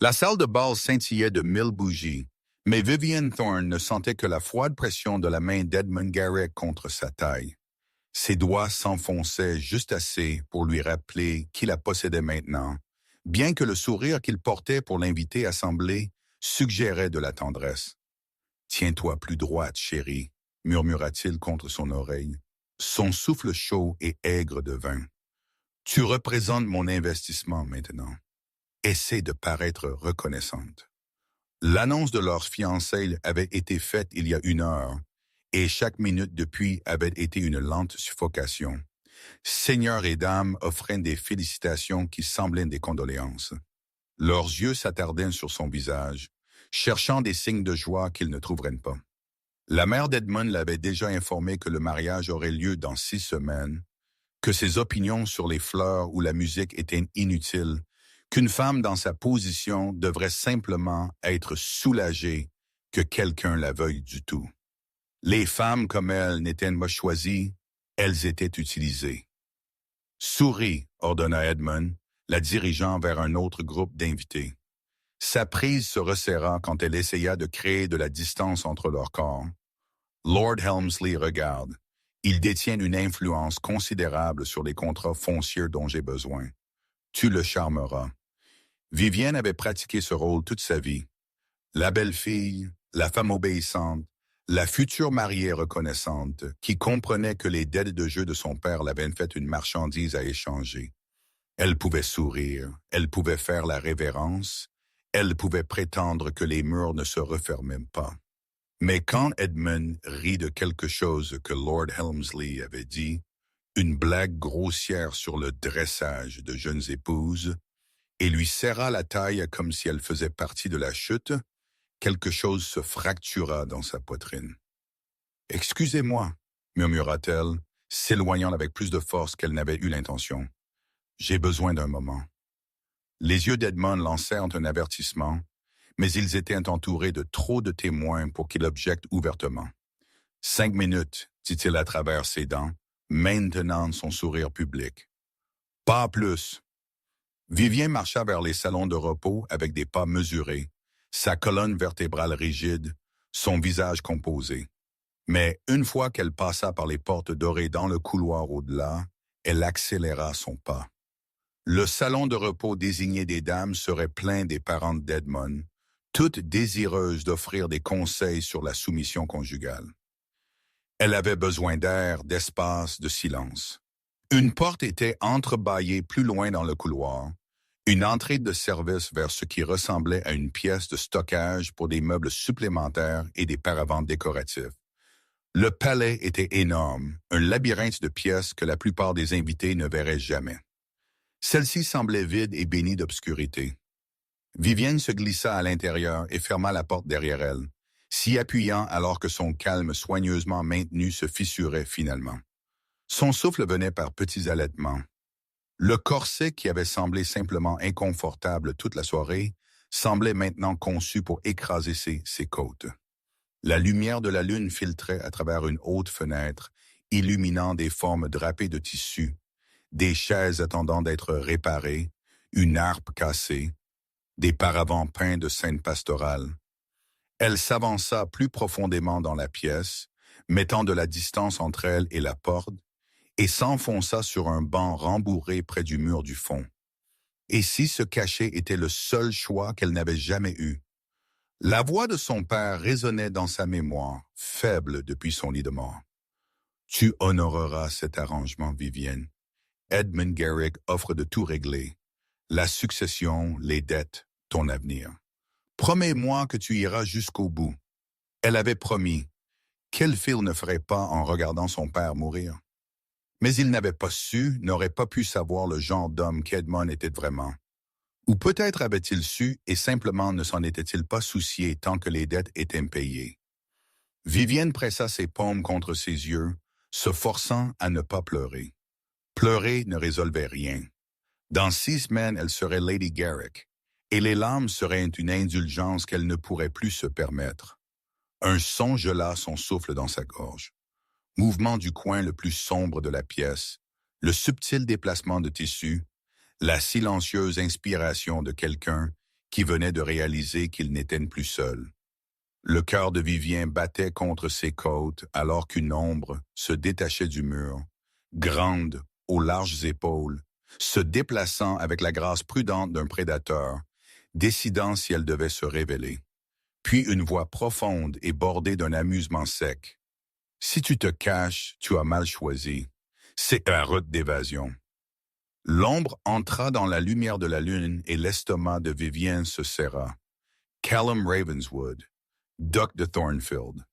La salle de bal scintillait de 1000 bougies, mais Vivian Thorne ne sentait que la froide pression de la main d'Edmund Garrick contre sa taille. Ses doigts s'enfonçaient juste assez pour lui rappeler qui la possédait maintenant, bien que le sourire qu'il portait pour l'inviter à sembler suggérait de la tendresse. « Tiens-toi plus droite, chérie, » murmura-t-il contre son oreille. Son souffle chaud et aigre de vin. « Tu représentes mon investissement maintenant. Essaie de paraître reconnaissante. » L'annonce de leur fiançailles avait été faite il y a 1 heure, et chaque minute depuis avait été une lente suffocation. Seigneurs et dames offraient des félicitations qui semblaient des condoléances. Leurs yeux s'attardaient sur son visage, cherchant des signes de joie qu'ils ne trouveraient pas. La mère d'Edmund l'avait déjà informé que le mariage aurait lieu dans 6 semaines, que ses opinions sur les fleurs ou la musique étaient inutiles, qu'une femme dans sa position devrait simplement être soulagée que quelqu'un la veuille du tout. Les femmes comme elle n'étaient pas choisies, elles étaient utilisées. « Souris », ordonna Edmund, la dirigeant vers un autre groupe d'invités. Sa prise se resserra quand elle essaya de créer de la distance entre leurs corps. « Lord Helmsley regarde. Il détient une influence considérable sur les contrats fonciers dont j'ai besoin. Tu le charmeras. » Vivienne avait pratiqué ce rôle toute sa vie. La belle-fille, la femme obéissante, la future mariée reconnaissante, qui comprenait que les dettes de jeu de son père l'avaient fait une marchandise à échanger. Elle pouvait sourire, elle pouvait faire la révérence, elle pouvait prétendre que les murs ne se refermaient pas. Mais quand Edmund rit de quelque chose que Lord Helmsley avait dit, une blague grossière sur le dressage de jeunes épouses, et lui serra la taille comme si elle faisait partie de la chute, quelque chose se fractura dans sa poitrine. « Excusez-moi, » murmura-t-elle, s'éloignant avec plus de force qu'elle n'avait eu l'intention. « J'ai besoin d'un moment. » Les yeux d'Edmund lancèrent un avertissement, mais ils étaient entourés de trop de témoins pour qu'il objecte ouvertement. « 5 minutes, dit-il à travers ses dents, maintenant son sourire public. « Pas plus. » Vivien marcha vers les salons de repos avec des pas mesurés, sa colonne vertébrale rigide, son visage composé. Mais une fois qu'elle passa par les portes dorées dans le couloir au-delà, elle accéléra son pas. Le salon de repos désigné des dames serait plein des parentes d'Edmund, toutes désireuses d'offrir des conseils sur la soumission conjugale. Elle avait besoin d'air, d'espace, de silence. Une porte était entrebâillée plus loin dans le couloir, une entrée de service vers ce qui ressemblait à une pièce de stockage pour des meubles supplémentaires et des paravents décoratifs. Le palais était énorme, un labyrinthe de pièces que la plupart des invités ne verraient jamais. Celle-ci semblait vide et bénie d'obscurité. Vivienne se glissa à l'intérieur et ferma la porte derrière elle, s'y appuyant alors que son calme soigneusement maintenu se fissurait finalement. Son souffle venait par petits halètements. Le corset qui avait semblé simplement inconfortable toute la soirée semblait maintenant conçu pour écraser ses côtes. La lumière de la lune filtrait à travers une haute fenêtre, illuminant des formes drapées de tissu, des chaises attendant d'être réparées, une harpe cassée, des paravents peints de scènes pastorales. Elle s'avança plus profondément dans la pièce, mettant de la distance entre elle et la porte, et s'enfonça sur un banc rembourré près du mur du fond. Et si se cacher était le seul choix qu'elle n'avait jamais eu? La voix de son père résonnait dans sa mémoire, faible depuis son lit de mort. « Tu honoreras cet arrangement, Vivienne. Edmund Garrick offre de tout régler. La succession, les dettes, ton avenir. Promets-moi que tu iras jusqu'au bout. » Elle avait promis. Quelle fille ne ferait pas en regardant son père mourir? Mais il n'avait pas su, n'aurait pas pu savoir le genre d'homme qu'Edmund était vraiment. Ou peut-être avait-il su et simplement ne s'en était-il pas soucié tant que les dettes étaient payées. Vivienne pressa ses paumes contre ses yeux, se forçant à ne pas pleurer. Pleurer ne résolvait rien. Dans 6 semaines, elle serait Lady Garrick, et les larmes seraient une indulgence qu'elle ne pourrait plus se permettre. Un son gela son souffle dans sa gorge. Mouvement du coin le plus sombre de la pièce, le subtil déplacement de tissu, la silencieuse inspiration de quelqu'un qui venait de réaliser qu'il n'était plus seul. Le cœur de Vivien battait contre ses côtes alors qu'une ombre se détachait du mur, grande, aux larges épaules, se déplaçant avec la grâce prudente d'un prédateur, décidant si elle devait se révéler. Puis une voix profonde et bordée d'un amusement sec. « Si tu te caches, tu as mal choisi. C'est la route d'évasion. » L'ombre entra dans la lumière de la lune et l'estomac de Vivien se serra. Callum Ravenswood, Doc de Thornfield.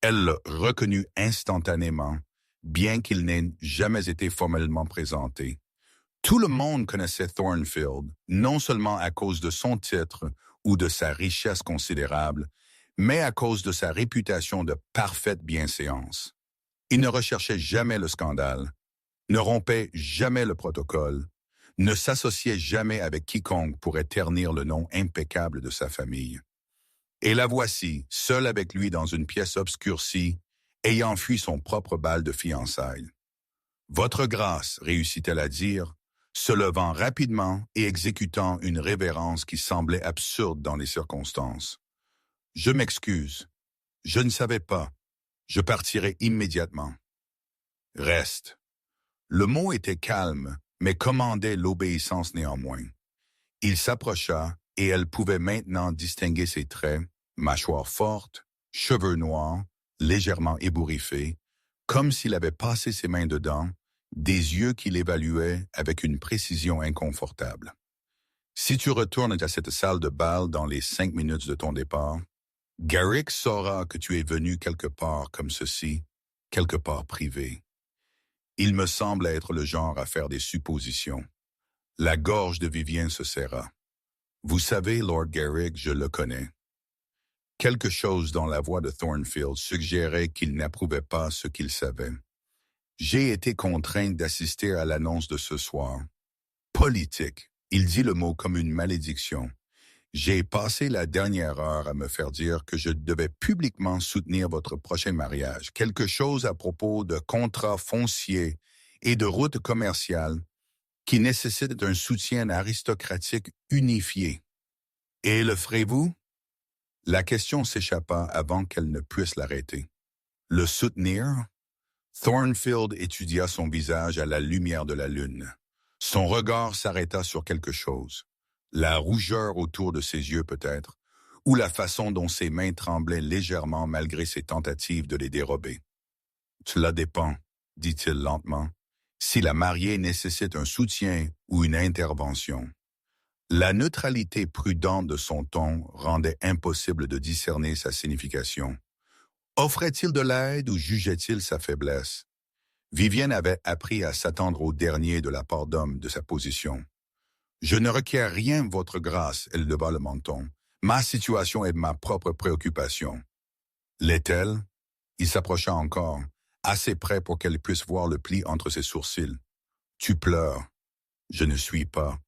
Elle le reconnut instantanément, bien qu'il n'ait jamais été formellement présenté. Tout le monde connaissait Thornfield, non seulement à cause de son titre ou de sa richesse considérable, mais à cause de sa réputation de parfaite bienséance. Il ne recherchait jamais le scandale, ne rompait jamais le protocole, ne s'associait jamais avec quiconque pourrait ternir le nom impeccable de sa famille. Et la voici, seule avec lui dans une pièce obscurcie, ayant fui son propre bal de fiançailles. « Votre grâce », réussit-elle à dire, se levant rapidement et exécutant une révérence qui semblait absurde dans les circonstances. « Je m'excuse. Je ne savais pas. Je partirai immédiatement. »« Reste. » Le mot était calme, mais commandait l'obéissance néanmoins. Il s'approcha et elle pouvait maintenant distinguer ses traits, mâchoire forte, cheveux noirs, légèrement ébouriffés, comme s'il avait passé ses mains dedans, des yeux qu'il évaluait avec une précision inconfortable. « Si tu retournes à cette salle de bal dans les 5 minutes de ton départ, Garrick saura que tu es venu quelque part comme ceci, quelque part privé. Il me semble être le genre à faire des suppositions. » La gorge de Vivien se serra. « Vous savez, Lord Garrick, je le connais. » Quelque chose dans la voix de Thornfield suggérait qu'il n'approuvait pas ce qu'il savait. « J'ai été contrainte d'assister à l'annonce de ce soir. Politique. » Il dit le mot comme une malédiction. « J'ai passé la dernière heure à me faire dire que je devais publiquement soutenir votre prochain mariage. Quelque chose à propos de contrats fonciers et de routes commerciales qui nécessitent un soutien aristocratique unifié. Et le ferez-vous? » La question s'échappa avant qu'elle ne puisse l'arrêter. « Le soutenir? » Thornfield étudia son visage à la lumière de la lune. Son regard s'arrêta sur quelque chose. La rougeur autour de ses yeux peut-être, ou la façon dont ses mains tremblaient légèrement malgré ses tentatives de les dérober. « Cela dépend, » dit-il lentement, « si la mariée nécessite un soutien ou une intervention. » La neutralité prudente de son ton rendait impossible de discerner sa signification. Offrait-il de l'aide ou jugeait-il sa faiblesse? Vivienne avait appris à s'attendre au dernier de la part d'homme de sa position. « Je ne requiers rien, votre grâce, » elle leva le menton. « Ma situation est ma propre préoccupation. » L'est-elle? Il s'approcha encore, assez près pour qu'elle puisse voir le pli entre ses sourcils. « Tu pleures. » « Je ne suis pas. »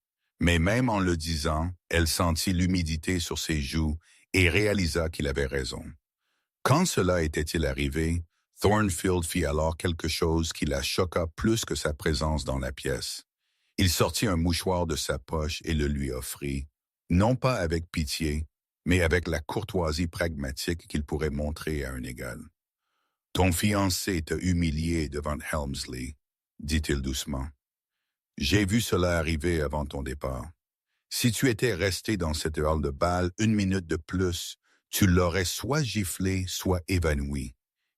Mais même en le disant, elle sentit l'humidité sur ses joues et réalisa qu'il avait raison. Quand cela était-il arrivé, Thornfield fit alors quelque chose qui la choqua plus que sa présence dans la pièce. Il sortit un mouchoir de sa poche et le lui offrit, non pas avec pitié, mais avec la courtoisie pragmatique qu'il pourrait montrer à un égal. « Ton fiancé t'a humilié devant Helmsley, » dit-il doucement. « J'ai vu cela arriver avant ton départ. Si tu étais resté dans cette hall de bal 1 minute de plus, tu l'aurais soit giflé, soit évanoui.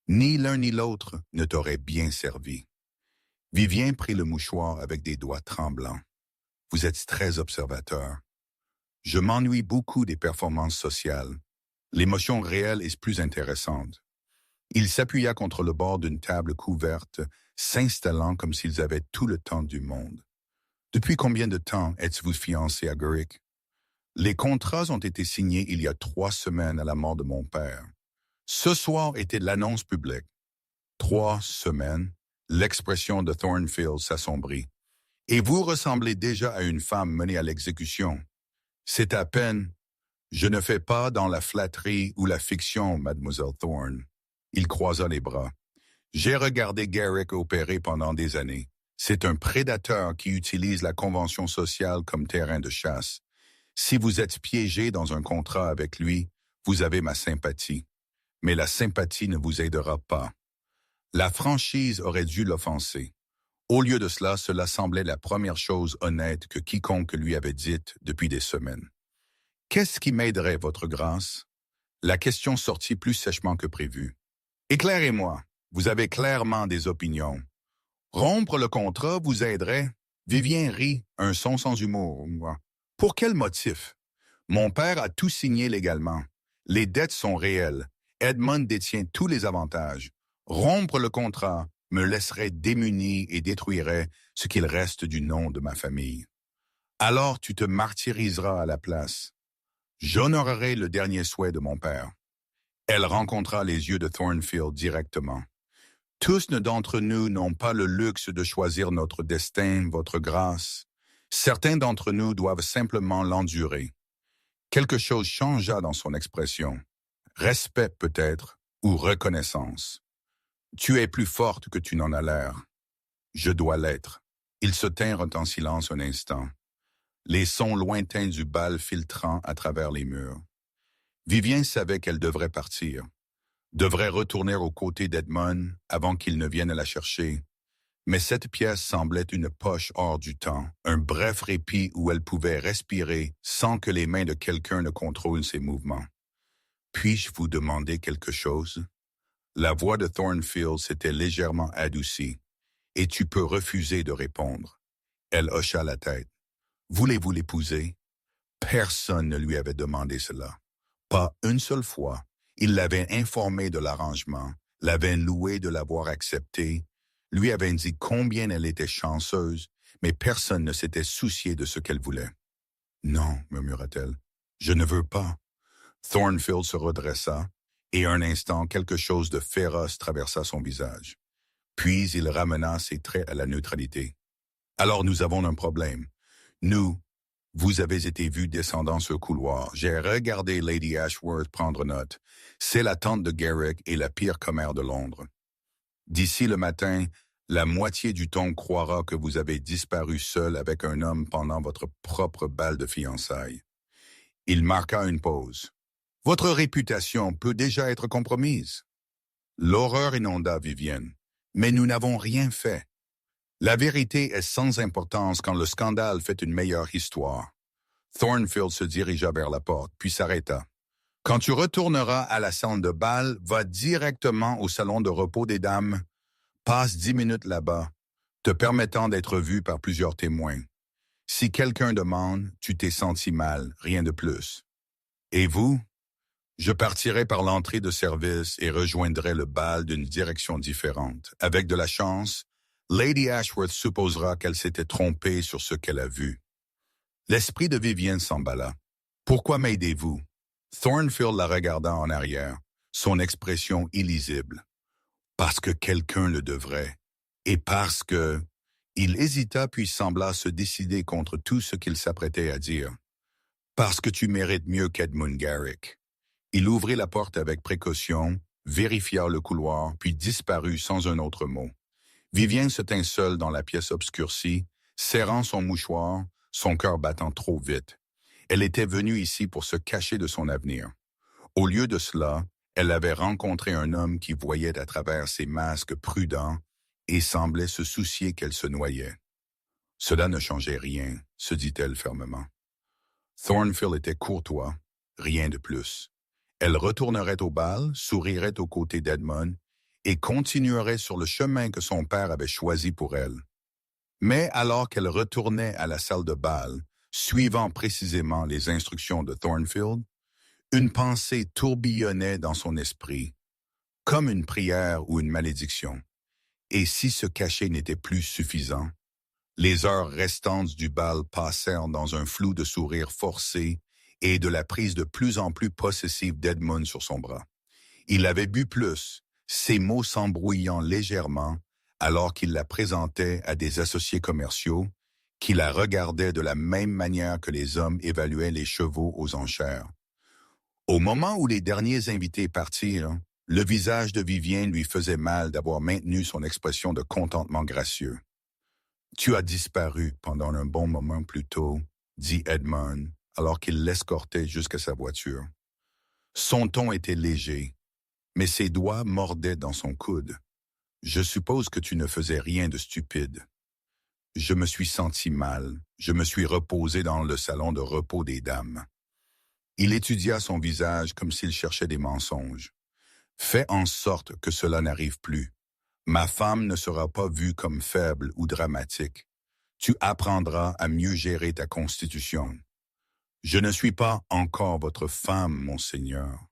Ni l'un ni l'autre ne t'aurait bien servi. » Vivien prit le mouchoir avec des doigts tremblants. « Vous êtes très observateur. Je m'ennuie beaucoup des performances sociales. L'émotion réelle est plus intéressante. » Il s'appuya contre le bord d'une table couverte, s'installant comme s'ils avaient tout le temps du monde. « Depuis combien de temps êtes-vous fiancé à Garrick? » « Les contrats ont été signés il y a 3 semaines à la mort de mon père. Ce soir était l'annonce publique. 3 semaines, l'expression de Thornfield s'assombrit. « Et vous ressemblez déjà à une femme menée à l'exécution. C'est à peine. Je ne fais pas dans la flatterie ou la fiction, mademoiselle Thorne. » Il croisa les bras. « J'ai regardé Garrick opérer pendant des années. C'est un prédateur qui utilise la convention sociale comme terrain de chasse. Si vous êtes piégé dans un contrat avec lui, vous avez ma sympathie. Mais la sympathie ne vous aidera pas. La franchise aurait dû l'offenser. Au lieu de cela, cela semblait la première chose honnête que quiconque lui avait dite depuis des semaines. Qu'est-ce qui m'aiderait, votre grâce? La question sortit plus sèchement que prévu. Éclairez-moi. Vous avez clairement des opinions. Rompre le contrat vous aiderait? Vivien rit, un son sans humour. Pour quel motif? Mon père a tout signé légalement. Les dettes sont réelles. Edmund détient tous les avantages. Rompre le contrat me laisserait démuni et détruirait ce qu'il reste du nom de ma famille. Alors tu te martyriseras à la place. J'honorerai le dernier souhait de mon père. Elle rencontra les yeux de Thornfield directement. Tous d'entre nous n'ont pas le luxe de choisir notre destin, votre grâce. Certains d'entre nous doivent simplement l'endurer. Quelque chose changea dans son expression. Respect peut-être, ou reconnaissance. Tu es plus forte que tu n'en as l'air. Je dois l'être. Ils se tinrent en silence un instant. Les sons lointains du bal filtrant à travers les murs. Vivien savait qu'elle devrait partir. Devrait retourner aux côtés d'Edmund avant qu'il ne vienne la chercher. Mais cette pièce semblait une poche hors du temps, un bref répit où elle pouvait respirer sans que les mains de quelqu'un ne contrôlent ses mouvements. Puis-je vous demander quelque chose? La voix de Thornfield s'était légèrement adoucie. Et tu peux refuser de répondre. Elle hocha la tête. Voulez-vous l'épouser? Personne ne lui avait demandé cela. Pas une seule fois. Il l'avait informé de l'arrangement, l'avait loué de l'avoir accepté, lui avait dit combien elle était chanceuse, mais personne ne s'était soucié de ce qu'elle voulait. Non, murmura-t-elle, je ne veux pas. Thornfield se redressa, et un instant quelque chose de féroce traversa son visage. Puis il ramena ses traits à la neutralité. Alors nous avons un problème. Vous avez été vu descendant ce couloir. J'ai regardé Lady Ashworth prendre note. C'est la tante de Garrick et la pire commère de Londres. D'ici le matin, la moitié du ton croira que vous avez disparu seul avec un homme pendant votre propre bal de fiançailles. Il marqua une pause. Votre réputation peut déjà être compromise. L'horreur inonda Vivienne. Mais nous n'avons rien fait. La vérité est sans importance quand le scandale fait une meilleure histoire. Thornfield se dirigea vers la porte, puis s'arrêta. Quand tu retourneras à la salle de bal, va directement au salon de repos des dames. Passe 10 minutes là-bas, te permettant d'être vu par plusieurs témoins. Si quelqu'un demande, tu t'es senti mal, rien de plus. Et vous? Je partirai par l'entrée de service et rejoindrai le bal d'une direction différente. Avec de la chance, Lady Ashworth supposera qu'elle s'était trompée sur ce qu'elle a vu. L'esprit de Vivienne s'emballa. Pourquoi m'aidez-vous? Thornfield la regarda en arrière, son expression illisible. Parce que quelqu'un le devrait. Et parce que... Il hésita puis sembla se décider contre tout ce qu'il s'apprêtait à dire. Parce que tu mérites mieux qu'Edmund Garrick. Il ouvrit la porte avec précaution, vérifia le couloir, puis disparut sans un autre mot. Vivienne se tint seule dans la pièce obscurcie, serrant son mouchoir, son cœur battant trop vite. Elle était venue ici pour se cacher de son avenir. Au lieu de cela, elle avait rencontré un homme qui voyait à travers ses masques prudents et semblait se soucier qu'elle se noyait. Cela ne changeait rien, se dit-elle fermement. Thornfield était courtois, rien de plus. Elle retournerait au bal, sourirait aux côtés d'Edmund et continuerait sur le chemin que son père avait choisi pour elle. Mais alors qu'elle retournait à la salle de bal, suivant précisément les instructions de Thornfield, une pensée tourbillonnait dans son esprit, comme une prière ou une malédiction. Et si se cacher n'était plus suffisant? Les heures restantes du bal passèrent dans un flou de sourires forcés et de la prise de plus en plus possessive d'Edmund sur son bras. Il avait bu plus, ses mots s'embrouillant légèrement, alors qu'il la présentait à des associés commerciaux, qui la regardaient de la même manière que les hommes évaluaient les chevaux aux enchères. Au moment où les derniers invités partirent, le visage de Vivien lui faisait mal d'avoir maintenu son expression de contentement gracieux. « Tu as disparu pendant un bon moment plus tôt, dit Edmund, alors qu'il l'escortait jusqu'à sa voiture. Son ton était léger, mais ses doigts mordaient dans son coude. « Je suppose que tu ne faisais rien de stupide. » Je me suis senti mal. Je me suis reposé dans le salon de repos des dames. Il étudia son visage comme s'il cherchait des mensonges. « Fais en sorte que cela n'arrive plus. Ma femme ne sera pas vue comme faible ou dramatique. Tu apprendras à mieux gérer ta constitution. Je ne suis pas encore votre femme, monseigneur. »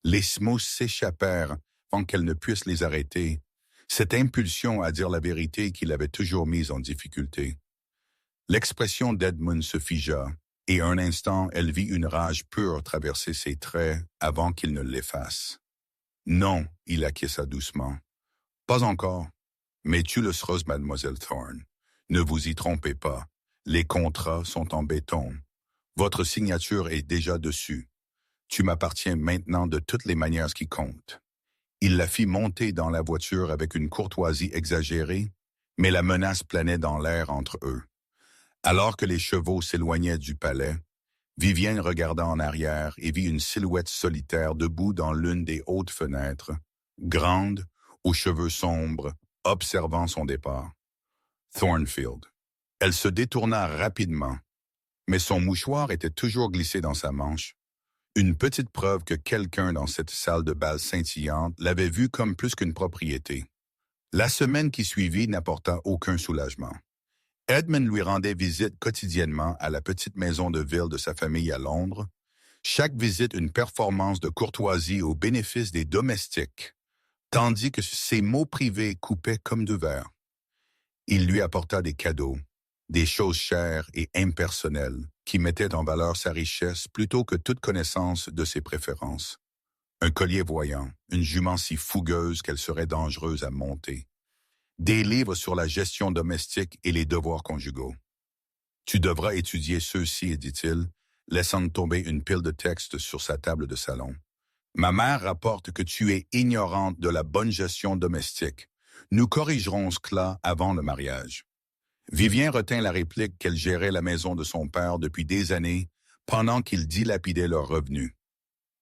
Les mots s'échappèrent avant qu'elle ne puisse les arrêter. Cette impulsion à dire la vérité qui l'avait toujours mise en difficulté. L'expression d'Edmund se figea, et un instant elle vit une rage pure traverser ses traits avant qu'il ne l'efface. « Non, il acquiesça doucement. Pas encore. Mais tu le seras, mademoiselle Thorne. Ne vous y trompez pas. Les contrats sont en béton. Votre signature est déjà dessus. Tu m'appartiens maintenant de toutes les manières qui comptent. » Il la fit monter dans la voiture avec une courtoisie exagérée, mais la menace planait dans l'air entre eux. Alors que les chevaux s'éloignaient du palais, Vivienne regarda en arrière et vit une silhouette solitaire debout dans l'une des hautes fenêtres, grande, aux cheveux sombres, observant son départ. Thornfield. Elle se détourna rapidement, mais son mouchoir était toujours glissé dans sa manche. Une petite preuve que quelqu'un dans cette salle de bal scintillante l'avait vue comme plus qu'une propriété. La semaine qui suivit n'apporta aucun soulagement. Edmund lui rendait visite quotidiennement à la petite maison de ville de sa famille à Londres, chaque visite une performance de courtoisie au bénéfice des domestiques, tandis que ses mots privés coupaient comme du verre. Il lui apporta des cadeaux, des choses chères et impersonnelles qui mettaient en valeur sa richesse plutôt que toute connaissance de ses préférences. Un collier voyant, une jument si fougueuse qu'elle serait dangereuse à monter. Des livres sur la gestion domestique et les devoirs conjugaux. « Tu devras étudier ceux-ci, dit-il, laissant tomber une pile de textes sur sa table de salon. Ma mère rapporte que tu es ignorante de la bonne gestion domestique. Nous corrigerons cela avant le mariage. » Vivien retint la réplique qu'elle gérait la maison de son père depuis des années pendant qu'il dilapidait leurs revenus.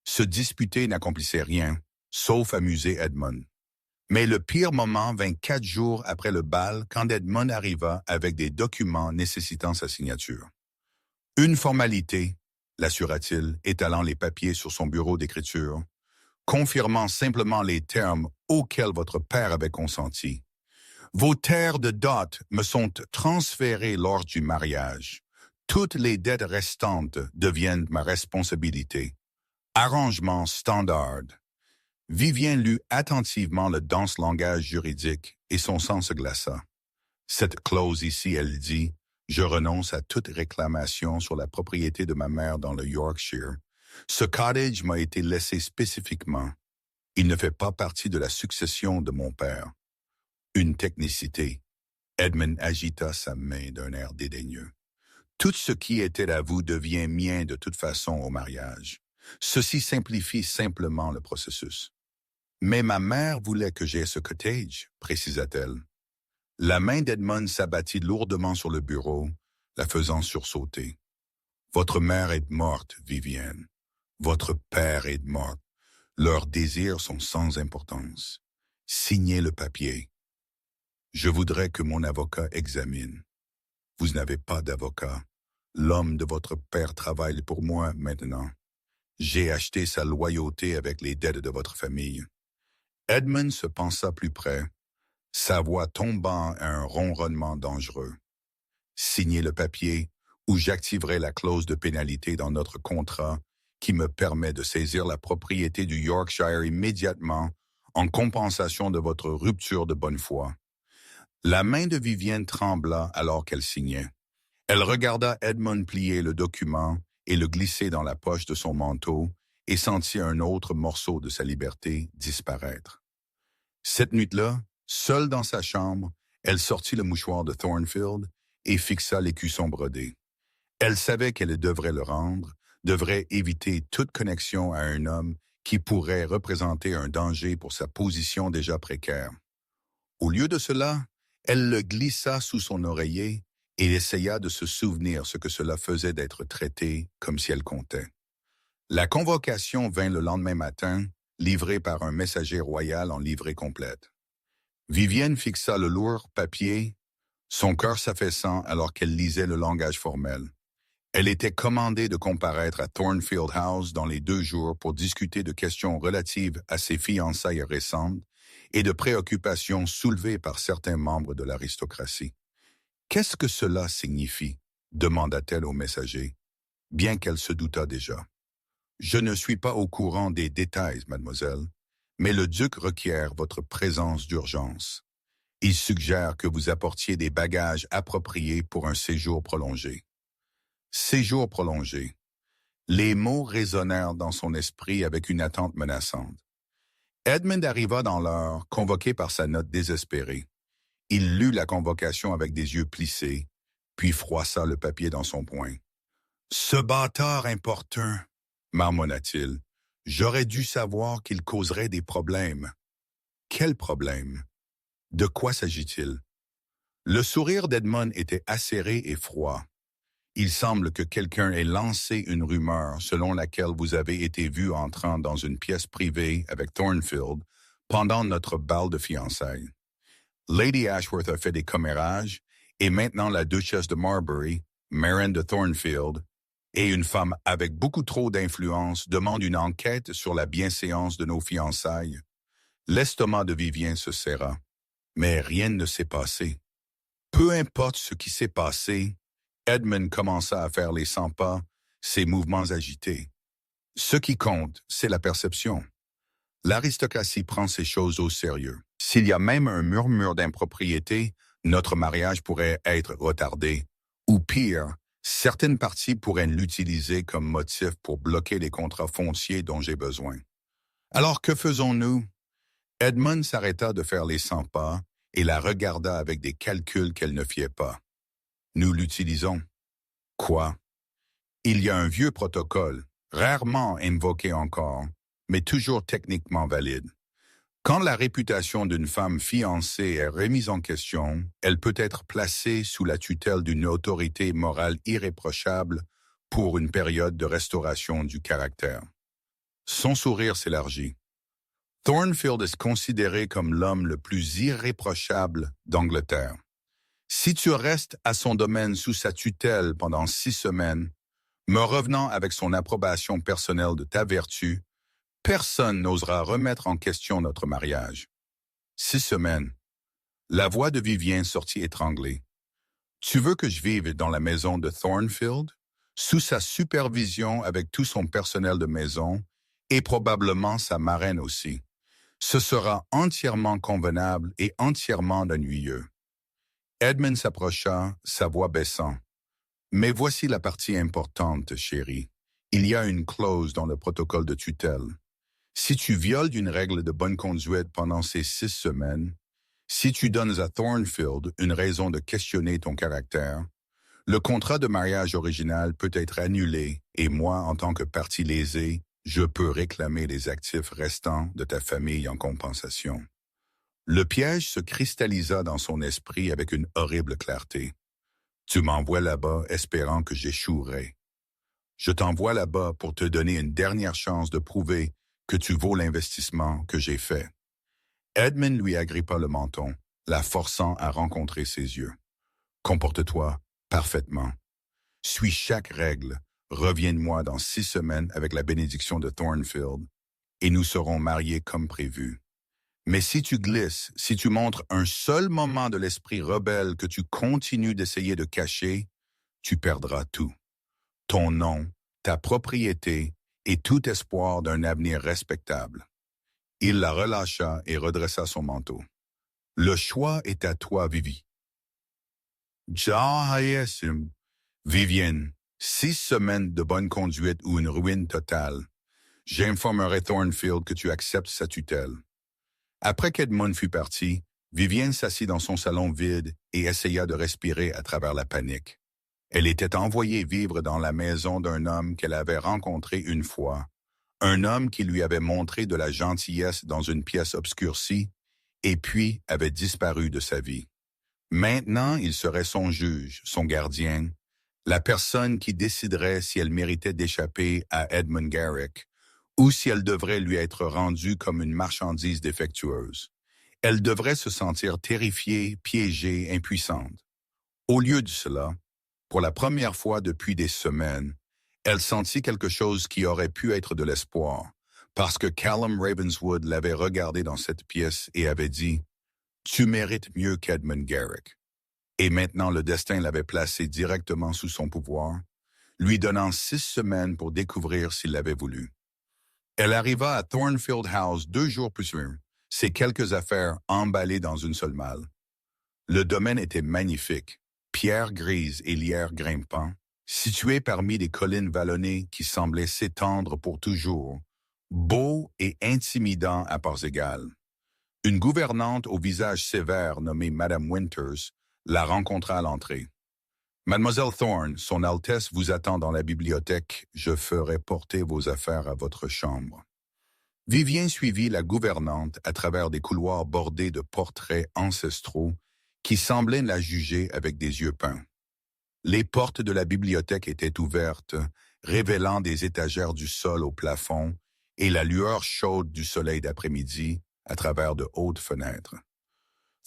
Se disputer n'accomplissait rien, sauf amuser Edmund. Mais le pire moment vint 4 jours après le bal quand Edmund arriva avec des documents nécessitant sa signature. « Une formalité », l'assura-t-il, étalant les papiers sur son bureau d'écriture, confirmant simplement les termes auxquels votre père avait consenti. « Vos terres de dot me sont transférées lors du mariage. Toutes les dettes restantes deviennent ma responsabilité. Arrangement standard. » Vivien lut attentivement le dense langage juridique et son sang se glaça. Cette clause ici, elle dit, « Je renonce à toute réclamation sur la propriété de ma mère dans le Yorkshire. Ce cottage m'a été laissé spécifiquement. Il ne fait pas partie de la succession de mon père. » Une technicité. Edmund agita sa main d'un air dédaigneux. « Tout ce qui était à vous devient mien de toute façon au mariage. Ceci simplifie simplement le processus. » « Mais ma mère voulait que j'aie ce cottage, » précisa-t-elle. La main d'Edmund s'abattit lourdement sur le bureau, la faisant sursauter. « Votre mère est morte, Vivienne. Votre père est mort. Leurs désirs sont sans importance. Signez le papier. Je voudrais que mon avocat examine. Vous n'avez pas d'avocat. L'homme de votre père travaille pour moi maintenant. J'ai acheté sa loyauté avec les dettes de votre famille. » Edmund se pensa plus près, sa voix tombant à un ronronnement dangereux. « Signez le papier ou j'activerai la clause de pénalité dans notre contrat qui me permet de saisir la propriété du Yorkshire immédiatement en compensation de votre rupture de bonne foi. » La main de Vivienne trembla alors qu'elle signait. Elle regarda Edmund plier le document et le glisser dans la poche de son manteau et sentit un autre morceau de sa liberté disparaître. Cette nuit-là, seule dans sa chambre, elle sortit le mouchoir de Thornfield et fixa l'écusson brodé. Elle savait qu'elle devrait le rendre, devrait éviter toute connexion à un homme qui pourrait représenter un danger pour sa position déjà précaire. Au lieu de cela, elle le glissa sous son oreiller et essaya de se souvenir ce que cela faisait d'être traité comme si elle comptait. La convocation vint le lendemain matin, livrée par un messager royal en livrée complète. Vivienne fixa le lourd papier, son cœur s'affaissant alors qu'elle lisait le langage formel. Elle était commandée de comparaître à Thornfield House dans les 2 jours pour discuter de questions relatives à ses fiançailles récentes et de préoccupations soulevées par certains membres de l'aristocratie. « Qu'est-ce que cela signifie ?» demanda-t-elle au messager, bien qu'elle se doutât déjà. « Je ne suis pas au courant des détails, mademoiselle, mais le duc requiert votre présence d'urgence. Il suggère que vous apportiez des bagages appropriés pour un séjour prolongé. » Séjour prolongé. Les mots résonnèrent dans son esprit avec une attente menaçante. Edmund arriva dans l'heure, convoqué par sa note désespérée. Il lut la convocation avec des yeux plissés, puis froissa le papier dans son poing. « Ce bâtard importun, marmonna-t-il. J'aurais dû savoir qu'il causerait des problèmes. » Quels problèmes? De quoi s'agit-il? Le sourire d'Edmund était acéré et froid. Il semble que quelqu'un ait lancé une rumeur selon laquelle vous avez été vu entrant dans une pièce privée avec Thornfield pendant notre bal de fiançailles. Lady Ashworth a fait des commérages et maintenant la duchesse de Marbury, marraine de Thornfield, et une femme avec beaucoup trop d'influence demande une enquête sur la bienséance de nos fiançailles. L'estomac de Vivien se serra, mais rien ne s'est passé. Peu importe ce qui s'est passé, Edmund commença à faire les 100 pas, ses mouvements agités. Ce qui compte, c'est la perception. L'aristocratie prend ces choses au sérieux. S'il y a même un murmure d'impropriété, notre mariage pourrait être retardé. Ou pire, certaines parties pourraient l'utiliser comme motif pour bloquer les contrats fonciers dont j'ai besoin. Alors que faisons-nous? Edmund s'arrêta de faire les 100 pas et la regarda avec des calculs qu'elle ne fiait pas. Nous l'utilisons. Quoi? Il y a un vieux protocole, rarement invoqué encore, mais toujours techniquement valide. Quand la réputation d'une femme fiancée est remise en question, elle peut être placée sous la tutelle d'une autorité morale irréprochable pour une période de restauration du caractère. Son sourire s'élargit. Thornfield est considéré comme l'homme le plus irréprochable d'Angleterre. Si tu restes à son domaine sous sa tutelle pendant 6 semaines, me revenant avec son approbation personnelle de ta vertu, personne n'osera remettre en question notre mariage. 6 semaines. La voix de Vivien sortit étranglée. Tu veux que je vive dans la maison de Thornfield, sous sa supervision avec tout son personnel de maison, et probablement sa marraine aussi. Ce sera entièrement convenable et entièrement ennuyeux. Edmund s'approcha, sa voix baissant. « Mais voici la partie importante, chérie. Il y a une clause dans le protocole de tutelle. Si tu violes une règle de bonne conduite pendant ces 6 semaines, si tu donnes à Thornfield une raison de questionner ton caractère, le contrat de mariage original peut être annulé et moi, en tant que partie lésée, je peux réclamer les actifs restants de ta famille en compensation. » Le piège se cristallisa dans son esprit avec une horrible clarté. Tu m'envoies là-bas espérant que j'échouerai. Je t'envoie là-bas pour te donner une dernière chance de prouver que tu vaux l'investissement que j'ai fait. Edmund lui agrippa le menton, la forçant à rencontrer ses yeux. Comporte-toi parfaitement. Suis chaque règle. Reviens-moi dans 6 semaines avec la bénédiction de Thornfield et nous serons mariés comme prévu. Mais si tu glisses, si tu montres un seul moment de l'esprit rebelle que tu continues d'essayer de cacher, tu perdras tout. Ton nom, ta propriété et tout espoir d'un avenir respectable. Il la relâcha et redressa son manteau. Le choix est à toi, Vivi. Vivienne, 6 semaines de bonne conduite ou une ruine totale. J'informerai Thornfield que tu acceptes sa tutelle. Après qu'Edmund fut parti, Vivienne s'assit dans son salon vide et essaya de respirer à travers la panique. Elle était envoyée vivre dans la maison d'un homme qu'elle avait rencontré une fois, un homme qui lui avait montré de la gentillesse dans une pièce obscurcie et puis avait disparu de sa vie. Maintenant, il serait son juge, son gardien, la personne qui déciderait si elle méritait d'échapper à Edmund Garrick ou si elle devrait lui être rendue comme une marchandise défectueuse. Elle devrait se sentir terrifiée, piégée, impuissante. Au lieu de cela, pour la première fois depuis des semaines, elle sentit quelque chose qui aurait pu être de l'espoir, parce que Callum Ravenswood l'avait regardé dans cette pièce et avait dit « Tu mérites mieux qu'Edmund Garrick ». Et maintenant le destin l'avait placé directement sous son pouvoir, lui donnant 6 semaines pour découvrir s'il l'avait voulu. Elle arriva à Thornfield House 2 jours plus tard, ses quelques affaires emballées dans une seule malle. Le domaine était magnifique, pierres grises et lierre grimpant, situé parmi des collines vallonnées qui semblaient s'étendre pour toujours, beau et intimidant à parts égales. Une gouvernante au visage sévère nommée Madame Winters la rencontra à l'entrée. « Mademoiselle Thorne, Son Altesse vous attend dans la bibliothèque. Je ferai porter vos affaires à votre chambre. » Vivien suivit la gouvernante à travers des couloirs bordés de portraits ancestraux qui semblaient la juger avec des yeux peints. Les portes de la bibliothèque étaient ouvertes, révélant des étagères du sol au plafond et la lueur chaude du soleil d'après-midi à travers de hautes fenêtres.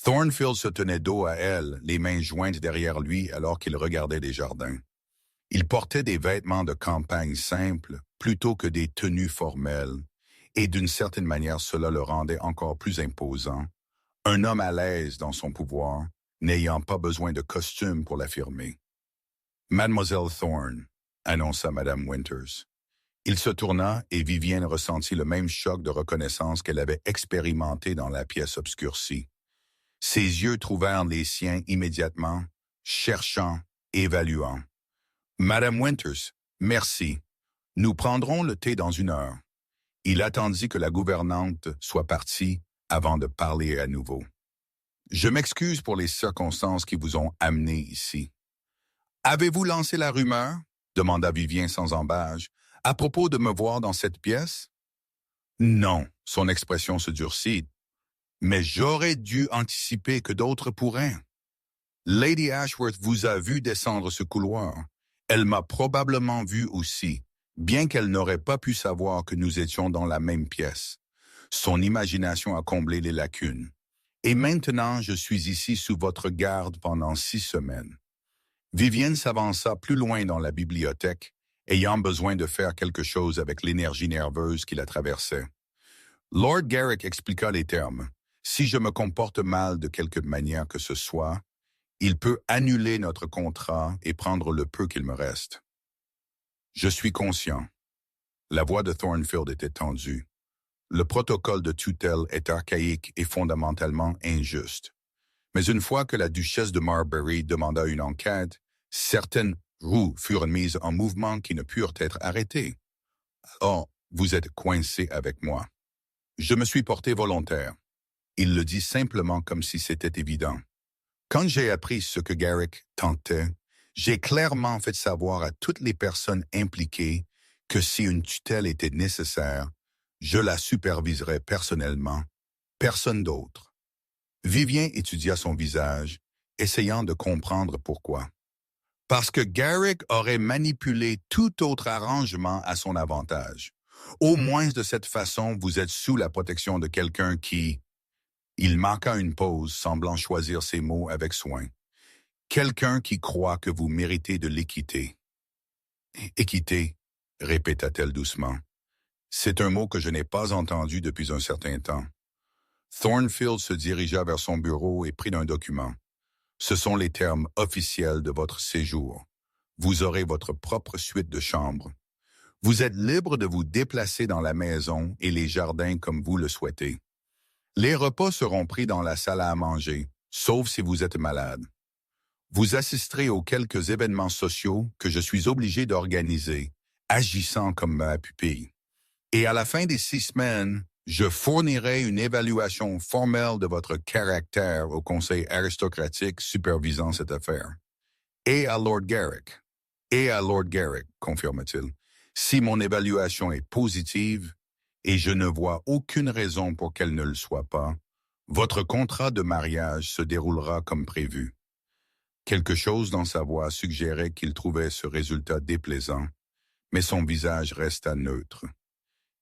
Thornfield se tenait dos à elle, les mains jointes derrière lui alors qu'il regardait les jardins. Il portait des vêtements de campagne simples plutôt que des tenues formelles, et d'une certaine manière cela le rendait encore plus imposant, un homme à l'aise dans son pouvoir, n'ayant pas besoin de costume pour l'affirmer. « Mademoiselle Thorne », annonça Madame Winters. Il se tourna et Vivienne ressentit le même choc de reconnaissance qu'elle avait expérimenté dans la pièce obscurcie. Ses yeux trouvèrent les siens immédiatement, cherchant, évaluant. « Madame Winters, merci. Nous prendrons le thé dans 1 heure. » Il attendit que la gouvernante soit partie avant de parler à nouveau. « Je m'excuse pour les circonstances qui vous ont amené ici. »« Avez-vous lancé la rumeur ?» demanda Vivien sans embâche, « à propos de me voir dans cette pièce ?»« Non. » Son expression se durcit. « Mais j'aurais dû anticiper que d'autres pourraient. Lady Ashworth vous a vu descendre ce couloir. Elle m'a probablement vu aussi, bien qu'elle n'aurait pas pu savoir que nous étions dans la même pièce. Son imagination a comblé les lacunes. Et maintenant, je suis ici sous votre garde pendant 6 semaines. » Vivienne s'avança plus loin dans la bibliothèque, ayant besoin de faire quelque chose avec l'énergie nerveuse qui la traversait. Lord Garrick expliqua les termes. « Si je me comporte mal de quelque manière que ce soit, il peut annuler notre contrat et prendre le peu qu'il me reste. » Je suis conscient. La voix de Thornfield était tendue. Le protocole de tutelle est archaïque et fondamentalement injuste. Mais une fois que la duchesse de Marbury demanda une enquête, certaines roues furent mises en mouvement qui ne purent être arrêtées. Alors, vous êtes coincé avec moi. Je me suis porté volontaire. Il le dit simplement comme si c'était évident. Quand j'ai appris ce que Garrick tentait, j'ai clairement fait savoir à toutes les personnes impliquées que si une tutelle était nécessaire, je la superviserais personnellement, personne d'autre. Vivien étudia son visage, essayant de comprendre pourquoi. Parce que Garrick aurait manipulé tout autre arrangement à son avantage. Au moins de cette façon, vous êtes sous la protection de quelqu'un qui... Il marqua une pause, semblant choisir ses mots avec soin. Quelqu'un qui croit que vous méritez de l'équité. Équité, répéta-t-elle doucement. C'est un mot que je n'ai pas entendu depuis un certain temps. Thornfield se dirigea vers son bureau et prit un document. Ce sont les termes officiels de votre séjour. Vous aurez votre propre suite de chambres. Vous êtes libre de vous déplacer dans la maison et les jardins comme vous le souhaitez. Les repas seront pris dans la salle à manger, sauf si vous êtes malade. Vous assisterez aux quelques événements sociaux que je suis obligé d'organiser, agissant comme ma pupille. Et à la fin des 6 semaines, je fournirai une évaluation formelle de votre caractère au conseil aristocratique supervisant cette affaire. Et à Lord Garrick. Et à Lord Garrick, confirme-t-il. Si mon évaluation est positive, et je ne vois aucune raison pour qu'elle ne le soit pas, Votre contrat de mariage se déroulera comme prévu. Quelque chose dans sa voix suggérait qu'il trouvait ce résultat déplaisant, mais son visage resta neutre.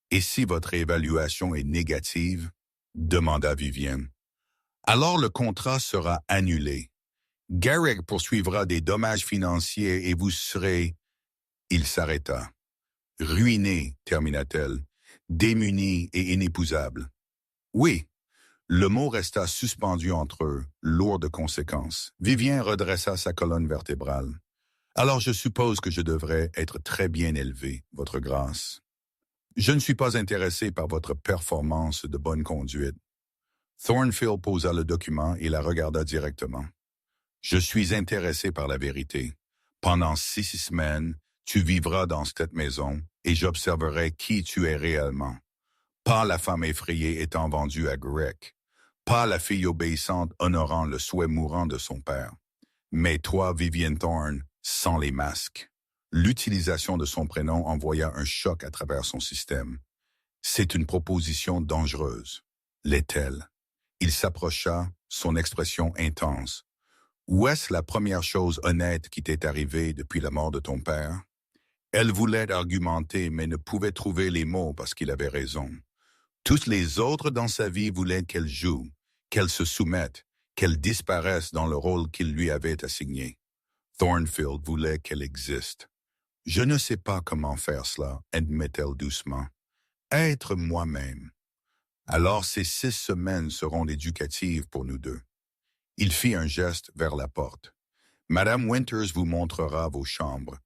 Et si votre évaluation est négative? Demanda Vivienne. Alors le contrat sera annulé. Garrick poursuivra des dommages financiers et vous serez... Il s'arrêta. Ruiné, termina-t-elle, démuni et inépousable. Oui, le mot resta suspendu entre eux, lourd de conséquences. Vivien redressa sa colonne vertébrale. Alors je suppose que je devrais être très bien élevé, votre grâce. Je ne suis pas intéressé par votre performance de bonne conduite. Thornfield posa le document et la regarda directement. Je suis intéressé par la vérité. Pendant 6 semaines, tu vivras dans cette maison et j'observerai qui tu es réellement. Pas la femme effrayée étant vendue à Grec. Pas la fille obéissante honorant le souhait mourant de son père. Mais toi, Vivienne Thorne, sans les masques. L'utilisation de son prénom envoya un choc à travers son système. C'est une proposition dangereuse. L'est-elle? Il s'approcha, son expression intense. Où est-ce la première chose honnête qui t'est arrivée depuis la mort de ton père? Elle voulait argumenter, mais ne pouvait trouver les mots parce qu'il avait raison. Toutes les autres dans sa vie voulaient qu'elle joue, qu'elle se soumette, qu'elle disparaisse dans le rôle qu'il lui avait assigné. Thornfield voulait qu'elle existe. Je ne sais pas comment faire cela, admet-elle doucement. Être moi-même. Alors ces 6 semaines seront éducatives pour nous deux. Il fit un geste vers la porte. Madame Winters vous montrera vos chambres.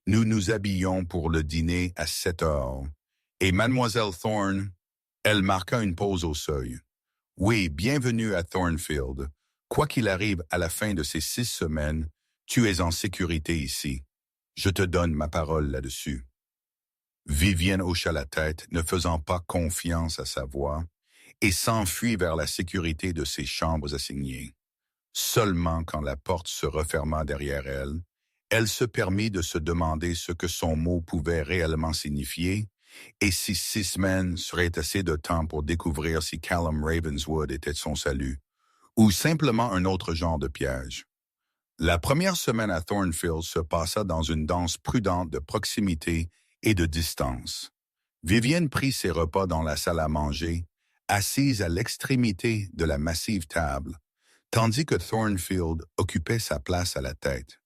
Nous nous habillons pour le dîner à 7 heures. Et Mademoiselle Thorne, elle marqua une pause au seuil. Oui, bienvenue à Thornfield. Quoi qu'il arrive à la fin de ces 6 semaines, tu es en sécurité ici. Je te donne ma parole là-dessus. Vivienne hocha la tête, ne faisant pas confiance à sa voix, et s'enfuit vers la sécurité de ses chambres assignées. Seulement quand la porte se referma derrière elle, elle se permit de se demander ce que son mot pouvait réellement signifier et si 6 semaines seraient assez de temps pour découvrir si Callum Ravenswood était son salut, ou simplement un autre genre de piège. La première semaine à Thornfield se passa dans une danse prudente de proximité et de distance. Vivienne prit ses repas dans la salle à manger, assise à l'extrémité de la massive table, tandis que Thornfield occupait sa place à la tête.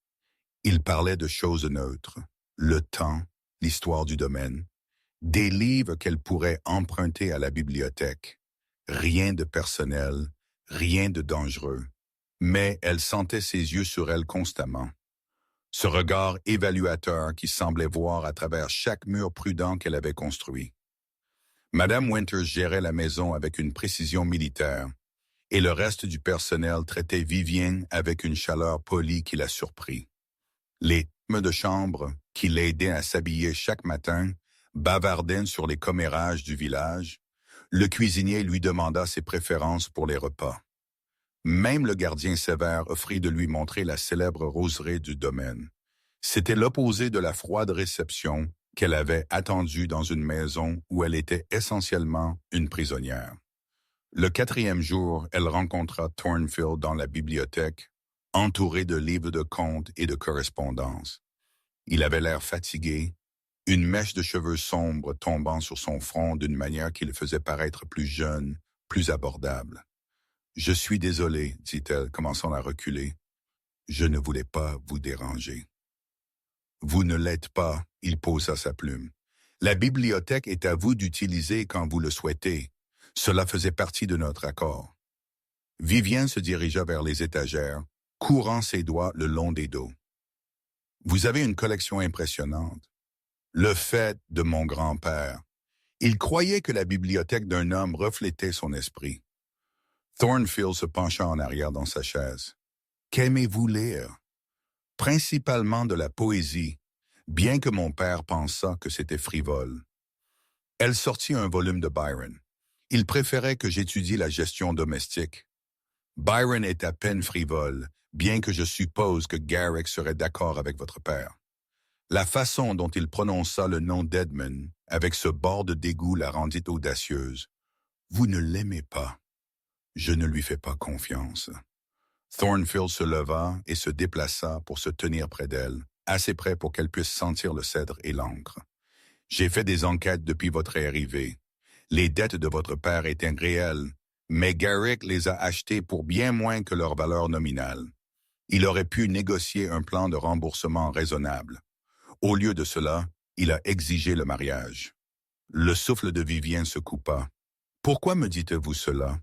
Il parlait de choses neutres, le temps, l'histoire du domaine, des livres qu'elle pourrait emprunter à la bibliothèque. Rien de personnel, rien de dangereux, mais elle sentait ses yeux sur elle constamment. Ce regard évaluateur qui semblait voir à travers chaque mur prudent qu'elle avait construit. Madame Winters gérait la maison avec une précision militaire, et le reste du personnel traitait Vivienne avec une chaleur polie qui la surprit. Les femmes de chambre, qui l'aidaient à s'habiller chaque matin, bavardaient sur les commérages du village. Le cuisinier lui demanda ses préférences pour les repas. Même le gardien sévère offrit de lui montrer la célèbre roseraie du domaine. C'était l'opposé de la froide réception qu'elle avait attendue dans une maison où elle était essentiellement une prisonnière. Le 4e jour, elle rencontra Thornfield dans la bibliothèque, entouré de livres de contes et de correspondances. Il avait l'air fatigué, une mèche de cheveux sombres tombant sur son front d'une manière qui le faisait paraître plus jeune, plus abordable. « Je suis désolé, dit-elle, commençant à reculer. Je ne voulais pas vous déranger. » Vous ne l'êtes pas, il posa sa plume. La bibliothèque est à vous d'utiliser quand vous le souhaitez. Cela faisait partie de notre accord. Vivienne se dirigea vers les étagères, courant ses doigts le long des dos. Vous avez une collection impressionnante. Le fait de mon grand-père. Il croyait que la bibliothèque d'un homme reflétait son esprit. Thornfield se pencha en arrière dans sa chaise. Qu'aimez-vous lire? Principalement de la poésie, bien que mon père pensât que c'était frivole. Elle sortit un volume de Byron. Il préférait que j'étudie la gestion domestique. Byron est à peine frivole, bien que je suppose que Garrick serait d'accord avec votre père. La façon dont il prononça le nom d'Edmund, avec ce bord de dégoût la rendit audacieuse. Vous ne l'aimez pas. Je ne lui fais pas confiance. Thornfield se leva et se déplaça pour se tenir près d'elle, assez près pour qu'elle puisse sentir le cèdre et l'encre. J'ai fait des enquêtes depuis votre arrivée. Les dettes de votre père étaient réelles, mais Garrick les a achetées pour bien moins que leur valeur nominale. Il aurait pu négocier un plan de remboursement raisonnable. Au lieu de cela, il a exigé le mariage. Le souffle de Vivien se coupa. Pourquoi me dites-vous cela?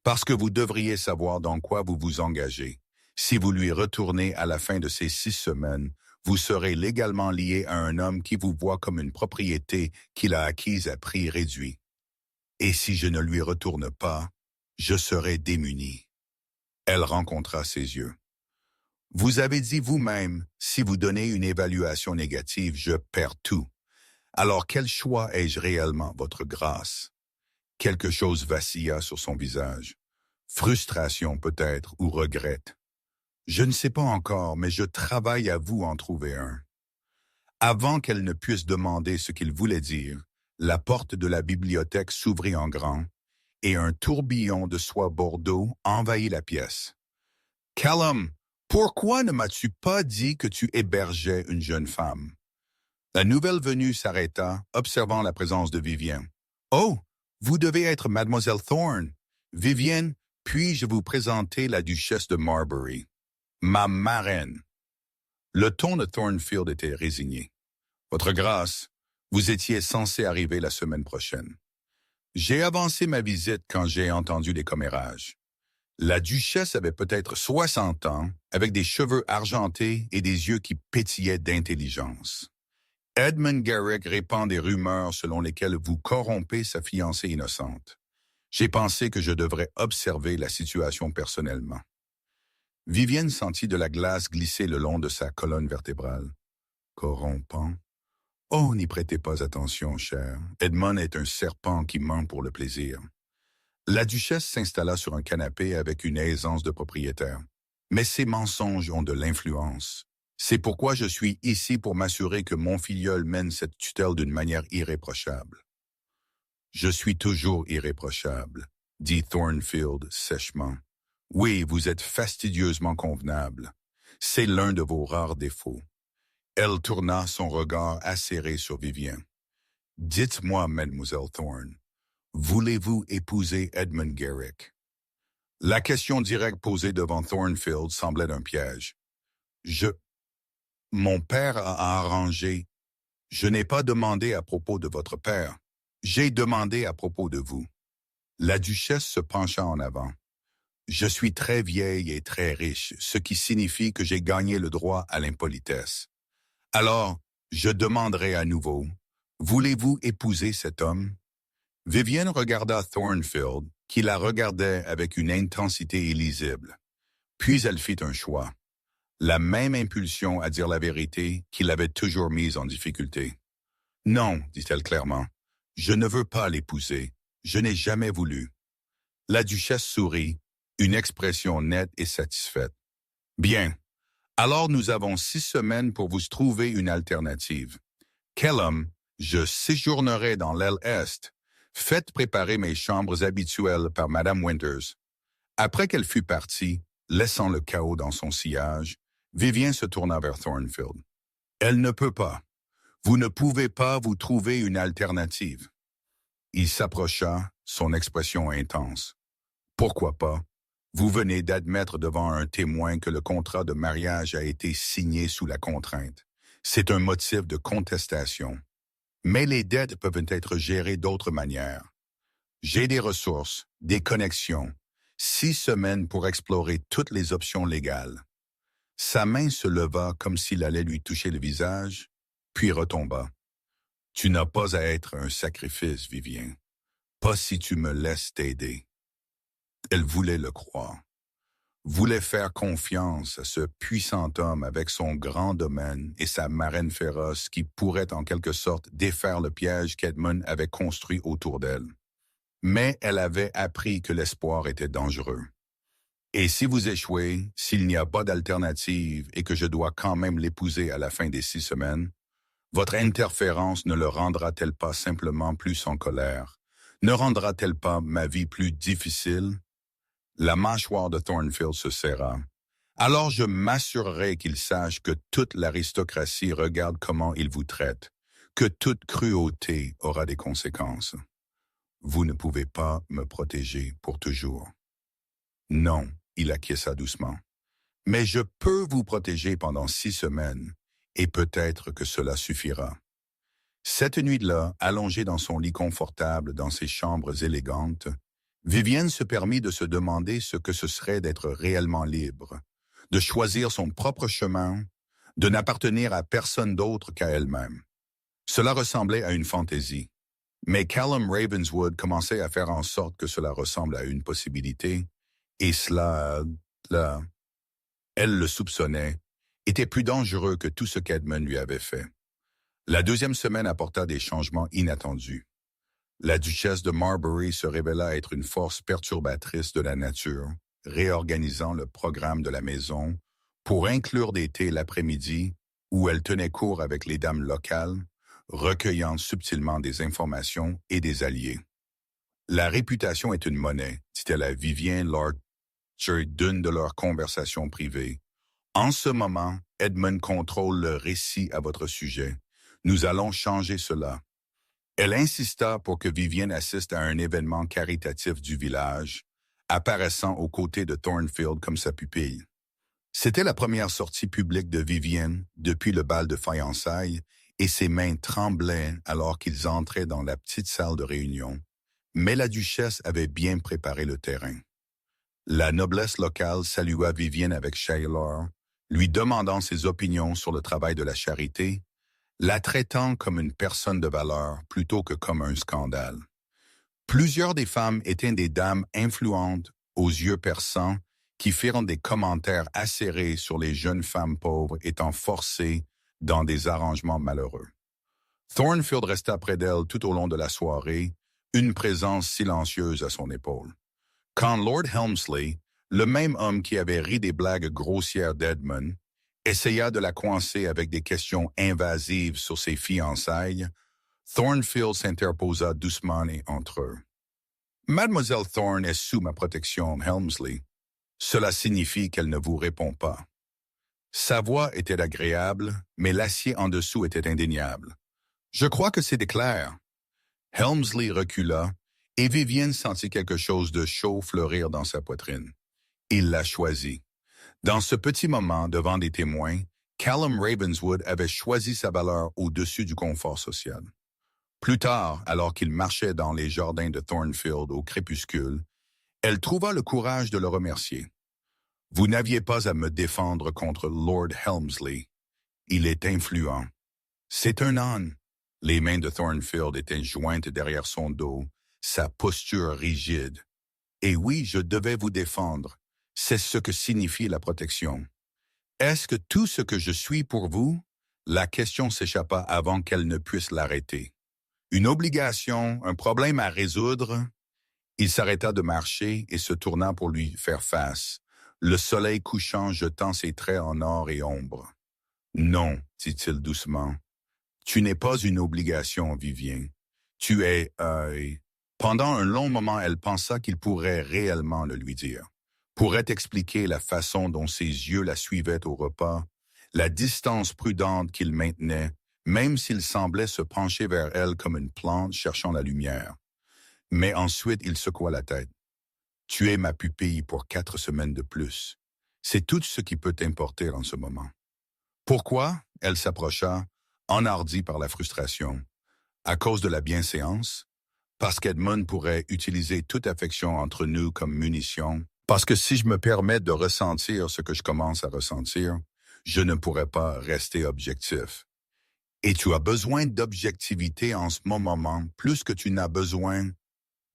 Parce que vous devriez savoir dans quoi vous vous engagez. Si vous lui retournez à la fin de ces 6 semaines, vous serez légalement lié à un homme qui vous voit comme une propriété qu'il a acquise à prix réduit. Et si je ne lui retourne pas, je serai démuni. Elle rencontra ses yeux. Vous avez dit vous-même, si vous donnez une évaluation négative, je perds tout. Alors quel choix ai-je réellement, votre grâce? Quelque chose vacilla sur son visage. Frustration peut-être ou regret. Je ne sais pas encore, mais je travaille à vous en trouver un. Avant qu'elle ne puisse demander ce qu'il voulait dire, la porte de la bibliothèque s'ouvrit en grand et un tourbillon de soie bordeaux envahit la pièce. « Callum, pourquoi ne m'as-tu pas dit que tu hébergeais une jeune femme? » La nouvelle venue s'arrêta, observant la présence de Vivienne. « Oh, vous devez être Mademoiselle Thorne. Vivienne, puis-je vous présenter la duchesse de Marbury, ma marraine? » Le ton de Thornfield était résigné. « Votre grâce, vous étiez censé arriver la semaine prochaine. J'ai avancé ma visite quand j'ai entendu les commérages. La duchesse avait peut-être 60 ans, avec des cheveux argentés et des yeux qui pétillaient d'intelligence. Edmund Garrick répand des rumeurs selon lesquelles vous corrompez sa fiancée innocente. J'ai pensé que je devrais observer la situation personnellement. » Vivienne sentit de la glace glisser le long de sa colonne vertébrale. « Corrompant? Oh, n'y prêtez pas attention, cher. Edmund est un serpent qui ment pour le plaisir. » La duchesse s'installa sur un canapé avec une aisance de propriétaire. « Mais ces mensonges ont de l'influence. C'est pourquoi je suis ici pour m'assurer que mon filleul mène cette tutelle d'une manière irréprochable. » « Je suis toujours irréprochable, » dit Thornfield sèchement. « Oui, vous êtes fastidieusement convenable. C'est l'un de vos rares défauts. » Elle tourna son regard acéré sur Vivien. « Dites-moi, Mademoiselle Thorne, voulez-vous épouser Edmund Garrick? » La question directe posée devant Thornfield semblait un piège. « Mon père a arrangé. Je n'ai pas demandé à propos de votre père. J'ai demandé à propos de vous. » La duchesse se pencha en avant. « Je suis très vieille et très riche, ce qui signifie que j'ai gagné le droit à l'impolitesse. Alors, je demanderai à nouveau, voulez-vous épouser cet homme? » Vivienne regarda Thornfield, qui la regardait avec une intensité illisible. Puis elle fit un choix. La même impulsion à dire la vérité qui l'avait toujours mise en difficulté. « Non, dit-elle clairement, je ne veux pas l'épouser. Je n'ai jamais voulu. » La duchesse sourit, une expression nette et satisfaite. « Bien. Alors nous avons 6 semaines pour vous trouver une alternative. Callum, je séjournerai dans l'aile Est. Faites préparer mes chambres habituelles par Madame Winters. » Après qu'elle fut partie, laissant le chaos dans son sillage, Vivien se tourna vers Thornfield. « Elle ne peut pas. Vous ne pouvez pas vous trouver une alternative. » Il s'approcha, son expression intense. « Pourquoi pas? Vous venez d'admettre devant un témoin que le contrat de mariage a été signé sous la contrainte. C'est un motif de contestation. Mais les dettes peuvent être gérées d'autres manières. J'ai des ressources, des connexions, 6 semaines pour explorer toutes les options légales. » Sa main se leva comme s'il allait lui toucher le visage, puis retomba. « Tu n'as pas à être un sacrifice, Vivien. Pas si tu me laisses t'aider. » Elle voulait le croire. Voulait faire confiance à ce puissant homme avec son grand domaine et sa marraine féroce qui pourrait en quelque sorte défaire le piège qu'Edmund avait construit autour d'elle. Mais elle avait appris que l'espoir était dangereux. Et si vous échouez, s'il n'y a pas d'alternative et que je dois quand même l'épouser à la fin des 6 semaines, votre interférence ne le rendra-t-elle pas simplement plus en colère? Ne rendra-t-elle pas ma vie plus difficile? La mâchoire de Thornfield se serra. Alors je m'assurerai qu'il sache que toute l'aristocratie regarde comment il vous traite, que toute cruauté aura des conséquences. Vous ne pouvez pas me protéger pour toujours. Non, il acquiesça doucement. Mais je peux vous protéger pendant 6 semaines, et peut-être que cela suffira. Cette nuit-là, allongée dans son lit confortable dans ses chambres élégantes, Vivienne se permit de se demander ce que ce serait d'être réellement libre, de choisir son propre chemin, de n'appartenir à personne d'autre qu'à elle-même. Cela ressemblait à une fantaisie. Mais Callum Ravenswood commençait à faire en sorte que cela ressemble à une possibilité, et cela, là, elle le soupçonnait, était plus dangereux que tout ce qu'Edmund lui avait fait. La deuxième semaine apporta des changements inattendus. La duchesse de Marbury se révéla être une force perturbatrice de la nature, réorganisant le programme de la maison pour inclure des thés l'après-midi où elle tenait court avec les dames locales, recueillant subtilement des informations et des alliés. La réputation est une monnaie, dit-elle à Vivien Lord d'une de leurs conversations privées. En ce moment, Edmund contrôle le récit à votre sujet. Nous allons changer cela. Elle insista pour que Vivienne assiste à un événement caritatif du village, apparaissant aux côtés de Thornfield comme sa pupille. C'était la première sortie publique de Vivienne depuis le bal de fiançailles et ses mains tremblaient alors qu'ils entraient dans la petite salle de réunion. Mais la duchesse avait bien préparé le terrain. La noblesse locale salua Vivienne avec chaleur, lui demandant ses opinions sur le travail de la charité, la traitant comme une personne de valeur plutôt que comme un scandale. Plusieurs des femmes étaient des dames influentes aux yeux perçants qui firent des commentaires acérés sur les jeunes femmes pauvres étant forcées dans des arrangements malheureux. Thornfield resta près d'elle tout au long de la soirée, une présence silencieuse à son épaule. Quand Lord Helmsley, le même homme qui avait ri des blagues grossières d'Edmund, essaya de la coincer avec des questions invasives sur ses fiançailles, Thornfield s'interposa doucement entre eux. « Mademoiselle Thorne est sous ma protection, Helmsley. Cela signifie qu'elle ne vous répond pas. » Sa voix était agréable, mais l'acier en dessous était indéniable. « Je crois que c'est clair. » Helmsley recula, et Vivienne sentit quelque chose de chaud fleurir dans sa poitrine. Il la choisit. Dans ce petit moment, devant des témoins, Callum Ravenswood avait choisi sa valeur au-dessus du confort social. Plus tard, alors qu'il marchait dans les jardins de Thornfield au crépuscule, elle trouva le courage de le remercier. « Vous n'aviez pas à me défendre contre Lord Helmsley. Il est influent. »« C'est un âne. » Les mains de Thornfield étaient jointes derrière son dos, sa posture rigide. « Et oui, je devais vous défendre. C'est ce que signifie la protection. Est-ce que tout ce que je suis pour vous? » La question s'échappa avant qu'elle ne puisse l'arrêter. Une obligation, un problème à résoudre? Il s'arrêta de marcher et se tourna pour lui faire face, le soleil couchant jetant ses traits en or et ombre. « Non, dit-il doucement. Tu n'es pas une obligation, Vivien. Tu es... Pendant un long moment, elle pensa qu'il pourrait réellement le lui dire. Pourrait expliquer la façon dont ses yeux la suivaient au repas, la distance prudente qu'il maintenait, même s'il semblait se pencher vers elle comme une plante cherchant la lumière. Mais ensuite, il secoua la tête. « Tu es ma pupille pour 4 semaines de plus. C'est tout ce qui peut t'importer en ce moment. » Pourquoi? Elle s'approcha, enhardie par la frustration. À cause de la bienséance? Parce qu'Edmund pourrait utiliser toute affection entre nous comme munition? Parce que si je me permets de ressentir ce que je commence à ressentir, je ne pourrais pas rester objectif. Et tu as besoin d'objectivité en ce moment, plus que tu n'as besoin.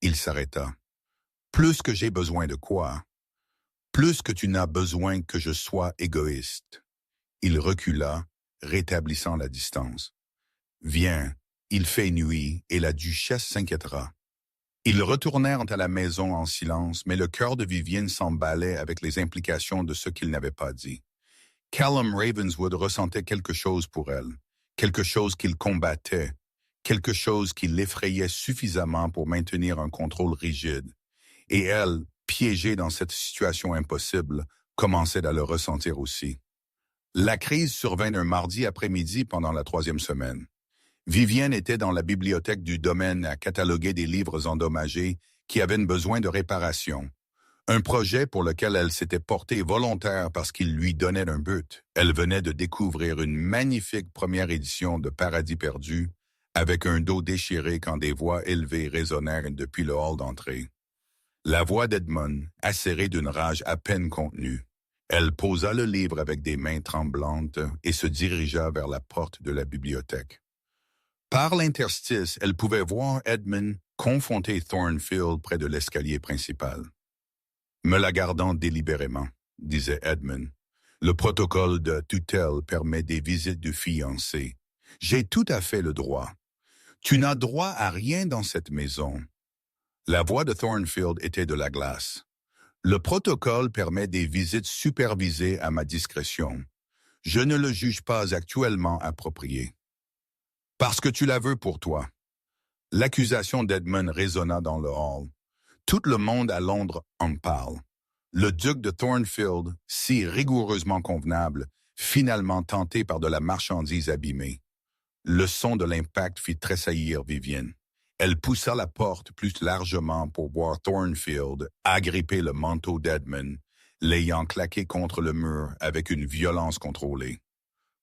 Il s'arrêta. Plus que j'ai besoin de quoi? Plus que tu n'as besoin que je sois égoïste. Il recula, rétablissant la distance. Viens, il fait nuit et la duchesse s'inquiétera. Ils retournèrent à la maison en silence, mais le cœur de Vivienne s'emballait avec les implications de ce qu'il n'avait pas dit. Callum Ravenswood ressentait quelque chose pour elle, quelque chose qu'il combattait, quelque chose qui l'effrayait suffisamment pour maintenir un contrôle rigide. Et elle, piégé dans cette situation impossible, commençait à le ressentir aussi. La crise survint un mardi après-midi pendant la 3e semaine. Vivienne était dans la bibliothèque du domaine à cataloguer des livres endommagés qui avaient besoin de réparation. Un projet pour lequel elle s'était portée volontaire parce qu'il lui donnait un but. Elle venait de découvrir une magnifique première édition de Paradis perdu, avec un dos déchiré quand des voix élevées résonnèrent depuis le hall d'entrée. La voix d'Edmund, acérée d'une rage à peine contenue. Elle posa le livre avec des mains tremblantes et se dirigea vers la porte de la bibliothèque. Par l'interstice, elle pouvait voir Edmund confronter Thornfield près de l'escalier principal. « Me la gardant délibérément », disait Edmund. « Le protocole de tutelle permet des visites de fiancés. J'ai tout à fait le droit. Tu n'as droit à rien dans cette maison. » La voix de Thornfield était de la glace. « Le protocole permet des visites supervisées à ma discrétion. Je ne le juge pas actuellement approprié. » « Parce que tu la veux pour toi. » L'accusation d'Edmund résonna dans le hall. Tout le monde à Londres en parle. Le duc de Thornfield, si rigoureusement convenable, finalement tenté par de la marchandise abîmée. Le son de l'impact fit tressaillir Vivienne. Elle poussa la porte plus largement pour voir Thornfield agripper le manteau d'Edmund, l'ayant claqué contre le mur avec une violence contrôlée.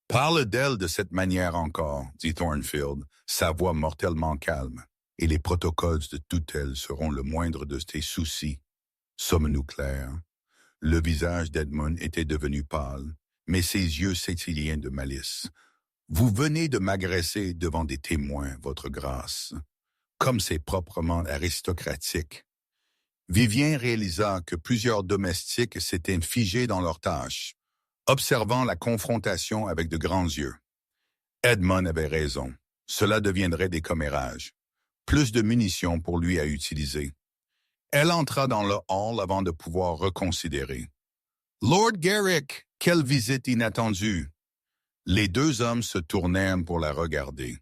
« Parle d'elle de cette manière encore, » dit Thornfield, sa voix mortellement calme, « et les protocoles de tutelle seront le moindre de tes soucis. Sommes-nous clairs? » Le visage d'Edmund était devenu pâle, mais ses yeux s'éteillaient de malice. « Vous venez de m'agresser devant des témoins, votre grâce. Comme c'est proprement aristocratique. » Vivien réalisa que plusieurs domestiques s'étaient figés dans leurs tâches, observant la confrontation avec de grands yeux. Edmund avait raison. Cela deviendrait des commérages. Plus de munitions pour lui à utiliser. Elle entra dans le hall avant de pouvoir reconsidérer. « Lord Garrick, quelle visite inattendue! » Les deux hommes se tournèrent pour la regarder.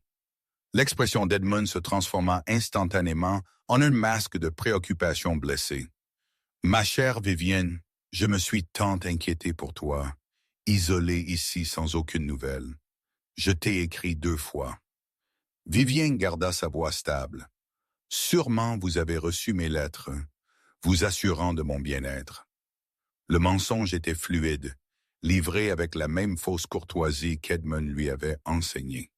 L'expression d'Edmund se transforma instantanément en un masque de préoccupation blessée. « Ma chère Vivienne, je me suis tant inquiété pour toi. Isolé ici sans aucune nouvelle. Je t'ai écrit 2 fois. » Vivienne garda sa voix stable. « Sûrement vous avez reçu mes lettres, vous assurant de mon bien-être. » Le mensonge était fluide, livré avec la même fausse courtoisie qu'Edmund lui avait enseignée.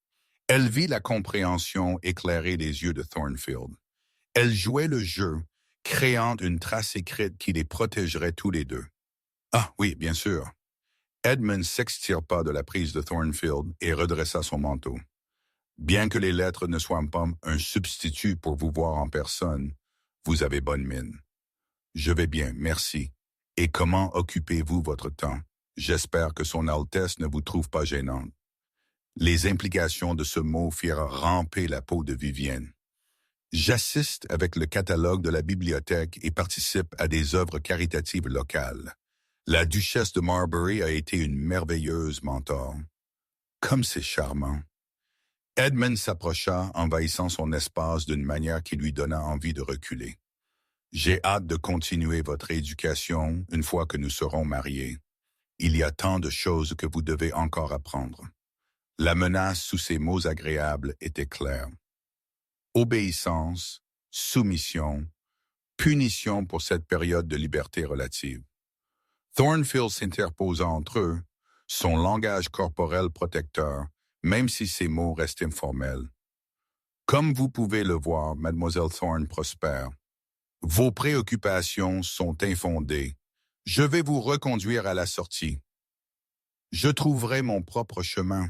Elle vit la compréhension éclairer les yeux de Thornfield. Elle jouait le jeu, créant une trace écrite qui les protégerait tous les deux. « Ah oui, bien sûr. » Edmund s'extirpa de la prise de Thornfield et redressa son manteau. « Bien que les lettres ne soient pas un substitut pour vous voir en personne, vous avez bonne mine. »« Je vais bien, merci. Et comment occupez-vous votre temps? J'espère que son Altesse ne vous trouve pas gênante. » Les implications de ce mot firent ramper la peau de Vivienne. « J'assiste avec le catalogue de la bibliothèque et participe à des œuvres caritatives locales. La duchesse de Marbury a été une merveilleuse mentor. Comme c'est charmant. » Edmund s'approcha, envahissant son espace d'une manière qui lui donna envie de reculer. « J'ai hâte de continuer votre éducation une fois que nous serons mariés. Il y a tant de choses que vous devez encore apprendre. » La menace sous ces mots agréables était claire. Obéissance, soumission, punition pour cette période de liberté relative. Thornfield s'interposa entre eux, son langage corporel protecteur, même si ses mots restent informels. « Comme vous pouvez le voir, Mademoiselle Thorne prospère. Vos préoccupations sont infondées. Je vais vous reconduire à la sortie. Je trouverai mon propre chemin. »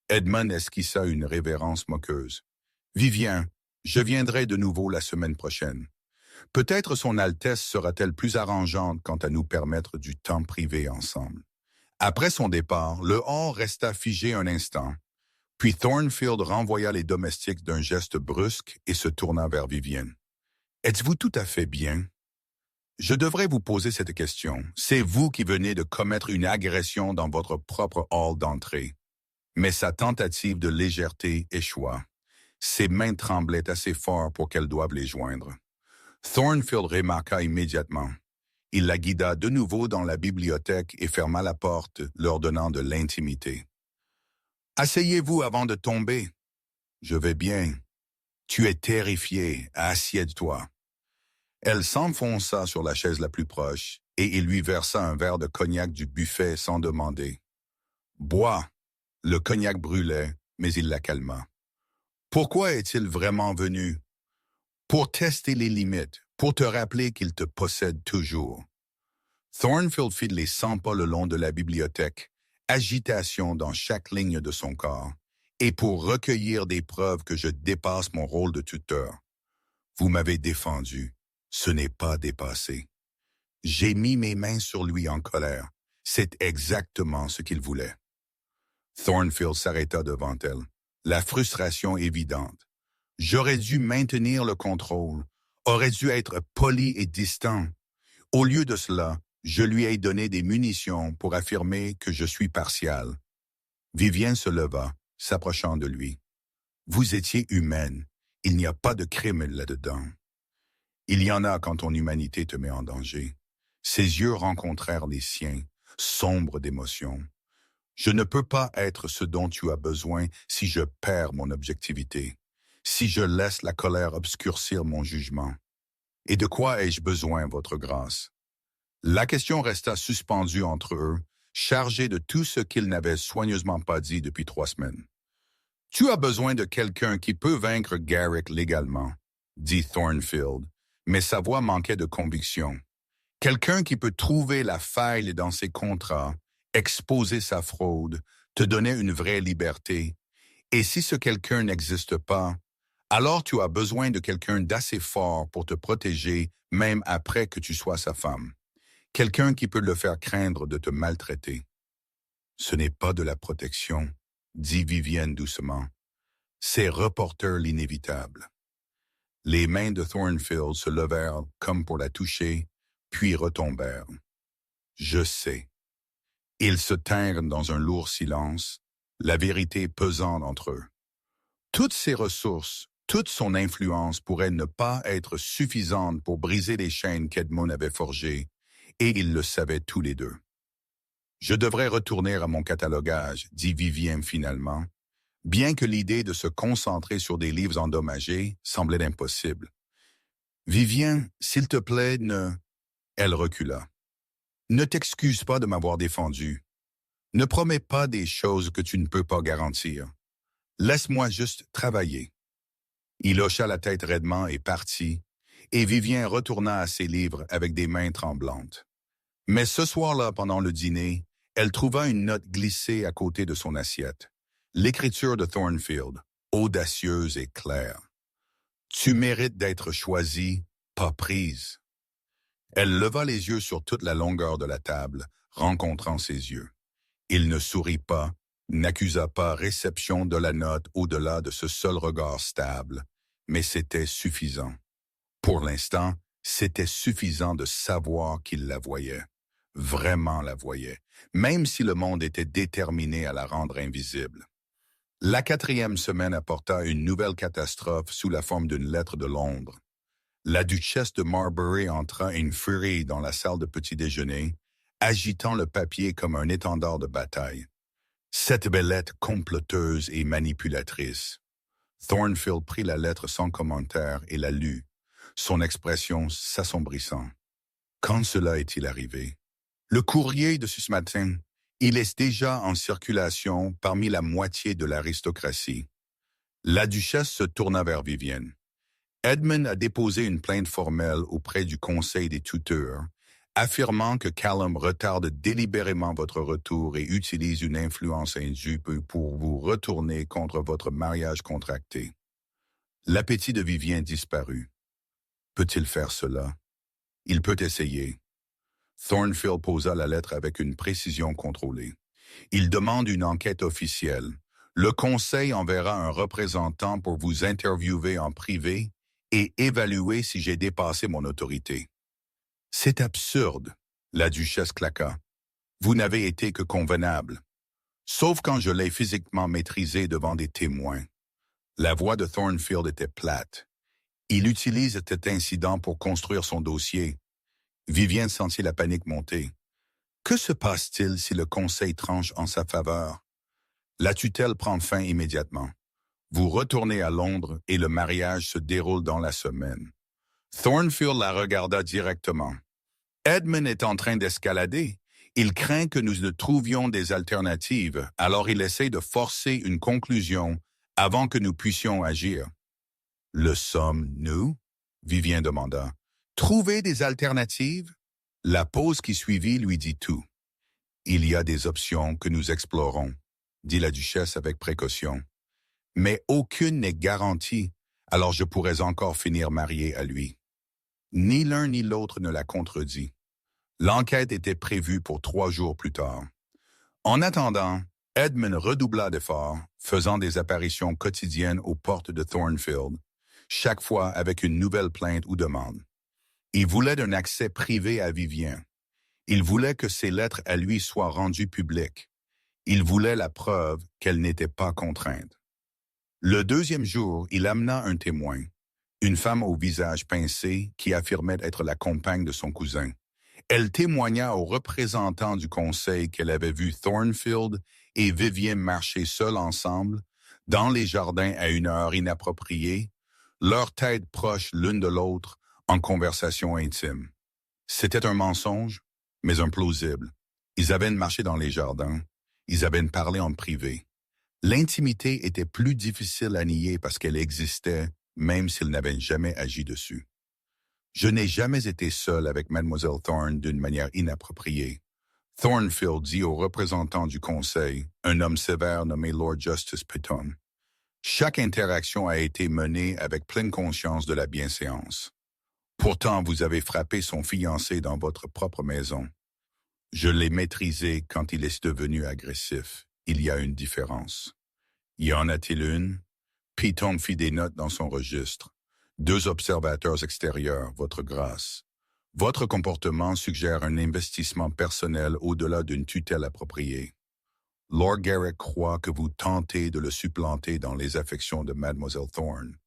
Edmund esquissa une révérence moqueuse. « Vivien, je viendrai de nouveau la semaine prochaine. Peut-être son Altesse sera-t-elle plus arrangeante quant à nous permettre du temps privé ensemble. » Après son départ, le hall resta figé un instant, puis Thornfield renvoya les domestiques d'un geste brusque et se tourna vers Vivienne. « Êtes-vous tout à fait bien? » « Je devrais vous poser cette question. C'est vous qui venez de commettre une agression dans votre propre hall d'entrée. » Mais sa tentative de légèreté échoua. Ses mains tremblaient assez fort pour qu'elles doivent les joindre. Thornfield remarqua immédiatement. Il la guida de nouveau dans la bibliothèque et ferma la porte, leur donnant de l'intimité. « Asseyez-vous avant de tomber. »« Je vais bien. »« Tu es terrifié. Assieds-toi. » Elle s'enfonça sur la chaise la plus proche et il lui versa un verre de cognac du buffet sans demander. « Bois. » Le cognac brûlait, mais il la calma. « Pourquoi est-il vraiment venu? » « Pour tester les limites, pour te rappeler qu'il te possède toujours. » Thornfield fit les 100 pas le long de la bibliothèque, agitation dans chaque ligne de son corps, et pour recueillir des preuves que je dépasse mon rôle de tuteur. Vous m'avez défendu, ce n'est pas dépassé. J'ai mis mes mains sur lui en colère. C'est exactement ce qu'il voulait. Thornfield s'arrêta devant elle, la frustration évidente. J'aurais dû maintenir le contrôle, aurais dû être poli et distant. Au lieu de cela, je lui ai donné des munitions pour affirmer que je suis partial. Vivienne se leva, s'approchant de lui. Vous étiez humaine. Il n'y a pas de crime là-dedans. Il y en a quand ton humanité te met en danger. Ses yeux rencontrèrent les siens, sombres d'émotion. Je ne peux pas être ce dont tu as besoin si je perds mon objectivité, si je laisse la colère obscurcir mon jugement. Et de quoi ai-je besoin, votre grâce? La question resta suspendue entre eux, chargée de tout ce qu'ils n'avaient soigneusement pas dit depuis 3 semaines. « Tu as besoin de quelqu'un qui peut vaincre Garrick légalement, » dit Thornfield, mais sa voix manquait de conviction. « Quelqu'un qui peut trouver la faille dans ses contrats, exposer sa fraude, te donner une vraie liberté. Et si ce quelqu'un n'existe pas, alors tu as besoin de quelqu'un d'assez fort pour te protéger même après que tu sois sa femme. Quelqu'un qui peut le faire craindre de te maltraiter. » « Ce n'est pas de la protection, » dit Vivienne doucement. « C'est reporter l'inévitable. » Les mains de Thornfield se levèrent comme pour la toucher, puis retombèrent. « Je sais. » Ils se tinrent dans un lourd silence, la vérité pesant entre eux. Toutes ses ressources, toute son influence pourraient ne pas être suffisantes pour briser les chaînes qu'Edmund avait forgées, et ils le savaient tous les deux. « Je devrais retourner à mon catalogage, » dit Vivien finalement, bien que l'idée de se concentrer sur des livres endommagés semblait impossible. « Vivien, s'il te plaît, ne... » Elle recula. « Ne t'excuse pas de m'avoir défendu. Ne promets pas des choses que tu ne peux pas garantir. Laisse-moi juste travailler. » Il hocha la tête raidement et partit, et Vivien retourna à ses livres avec des mains tremblantes. Mais ce soir-là, pendant le dîner, elle trouva une note glissée à côté de son assiette. L'écriture de Thornfield, audacieuse et claire. « Tu mérites d'être choisie, pas prise. » Elle leva les yeux sur toute la longueur de la table, rencontrant ses yeux. Il ne sourit pas, n'accusa pas réception de la note au-delà de ce seul regard stable, mais c'était suffisant. Pour l'instant, c'était suffisant de savoir qu'il la voyait. Vraiment la voyait, même si le monde était déterminé à la rendre invisible. La 4e semaine apporta une nouvelle catastrophe sous la forme d'une lettre de Londres. La duchesse de Marbury entra une furie dans la salle de petit-déjeuner, agitant le papier comme un étendard de bataille. Cette belette comploteuse et manipulatrice. Thornfield prit la lettre sans commentaire et la lut, son expression s'assombrissant. Quand cela est-il arrivé? Le courrier de ce matin, il est déjà en circulation parmi la moitié de l'aristocratie. La duchesse se tourna vers Vivienne. Edmund a déposé une plainte formelle auprès du Conseil des tuteurs, affirmant que Callum retarde délibérément votre retour et utilise une influence indue pour vous retourner contre votre mariage contracté. L'appétit de Vivienne disparut. Peut-il faire cela? Il peut essayer. Thornfield posa la lettre avec une précision contrôlée. Il demande une enquête officielle. Le Conseil enverra un représentant pour vous interviewer en privé et évaluer si j'ai dépassé mon autorité. C'est absurde, la duchesse claqua. Vous n'avez été que convenable. Sauf quand je l'ai physiquement maîtrisé devant des témoins. La voix de Thornfield était plate. Il utilise cet incident pour construire son dossier. Vivienne sentit la panique monter. Que se passe-t-il si le conseil tranche en sa faveur? La tutelle prend fin immédiatement. Vous retournez à Londres et le mariage se déroule dans la semaine. Thornfield la regarda directement. Edmund est en train d'escalader. Il craint que nous ne trouvions des alternatives, alors il essaie de forcer une conclusion avant que nous puissions agir. Le sommes-nous? Vivien demanda. Trouver des alternatives? La pause qui suivit lui dit tout. Il y a des options que nous explorons, dit la duchesse avec précaution. Mais aucune n'est garantie, alors je pourrais encore finir mariée à lui. Ni l'un ni l'autre ne la contredit. L'enquête était prévue pour 3 jours plus tard. En attendant, Edmund redoubla d'efforts, faisant des apparitions quotidiennes aux portes de Thornfield, chaque fois avec une nouvelle plainte ou demande. Il voulait un accès privé à Vivien. Il voulait que ses lettres à lui soient rendues publiques. Il voulait la preuve qu'elle n'était pas contrainte. Le 2e jour, il amena un témoin, une femme au visage pincé qui affirmait être la compagne de son cousin. Elle témoigna aux représentants du conseil qu'elle avait vu Thornfield et Vivien marcher seuls ensemble, dans les jardins à une heure inappropriée, leurs têtes proches l'une de l'autre, en conversation intime. C'était un mensonge, mais un plausible. Ils avaient marché dans les jardins, ils avaient parlé en privé. L'intimité était plus difficile à nier parce qu'elle existait, même s'ils n'avaient jamais agi dessus. Je n'ai jamais été seul avec Mademoiselle Thorne d'une manière inappropriée. Thornfield dit au représentant du conseil, un homme sévère nommé Lord Justice Pitton. Chaque interaction a été menée avec pleine conscience de la bienséance. Pourtant, vous avez frappé son fiancé dans votre propre maison. Je l'ai maîtrisé quand il est devenu agressif. Il y a une différence. Y en a-t-il une? Pitton fit des notes dans son registre. 2 observateurs extérieurs, votre grâce. Votre comportement suggère un investissement personnel au-delà d'une tutelle appropriée. Lord Garrick croit que vous tentez de le supplanter dans les affections de Mademoiselle Thorne.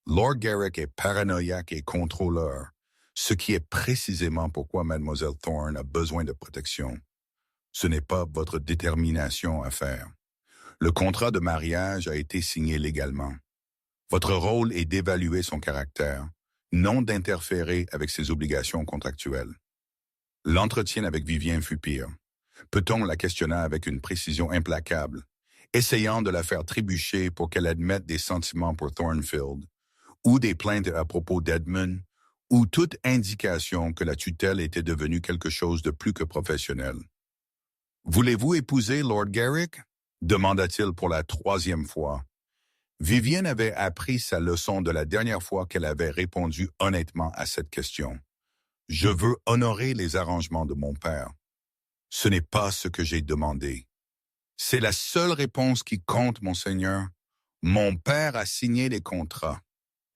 Lord Garrick est paranoïaque et contrôleur, ce qui est précisément pourquoi Mademoiselle Thorne a besoin de protection. Ce n'est pas votre détermination à faire. Le contrat de mariage a été signé légalement. Votre rôle est d'évaluer son caractère, non d'interférer avec ses obligations contractuelles. L'entretien avec Vivien fut pire. Pitton la questionna avec une précision implacable, essayant de la faire trébucher pour qu'elle admette des sentiments pour Thornfield, ou des plaintes à propos d'Edmund, ou toute indication que la tutelle était devenue quelque chose de plus que professionnel. « Voulez-vous épouser Lord Garrick ?» demanda-t-il pour la 3e fois. Vivienne avait appris sa leçon de la dernière fois qu'elle avait répondu honnêtement à cette question. « Je veux honorer les arrangements de mon père. Ce n'est pas ce que j'ai demandé. C'est la seule réponse qui compte, monseigneur. Mon père a signé les contrats.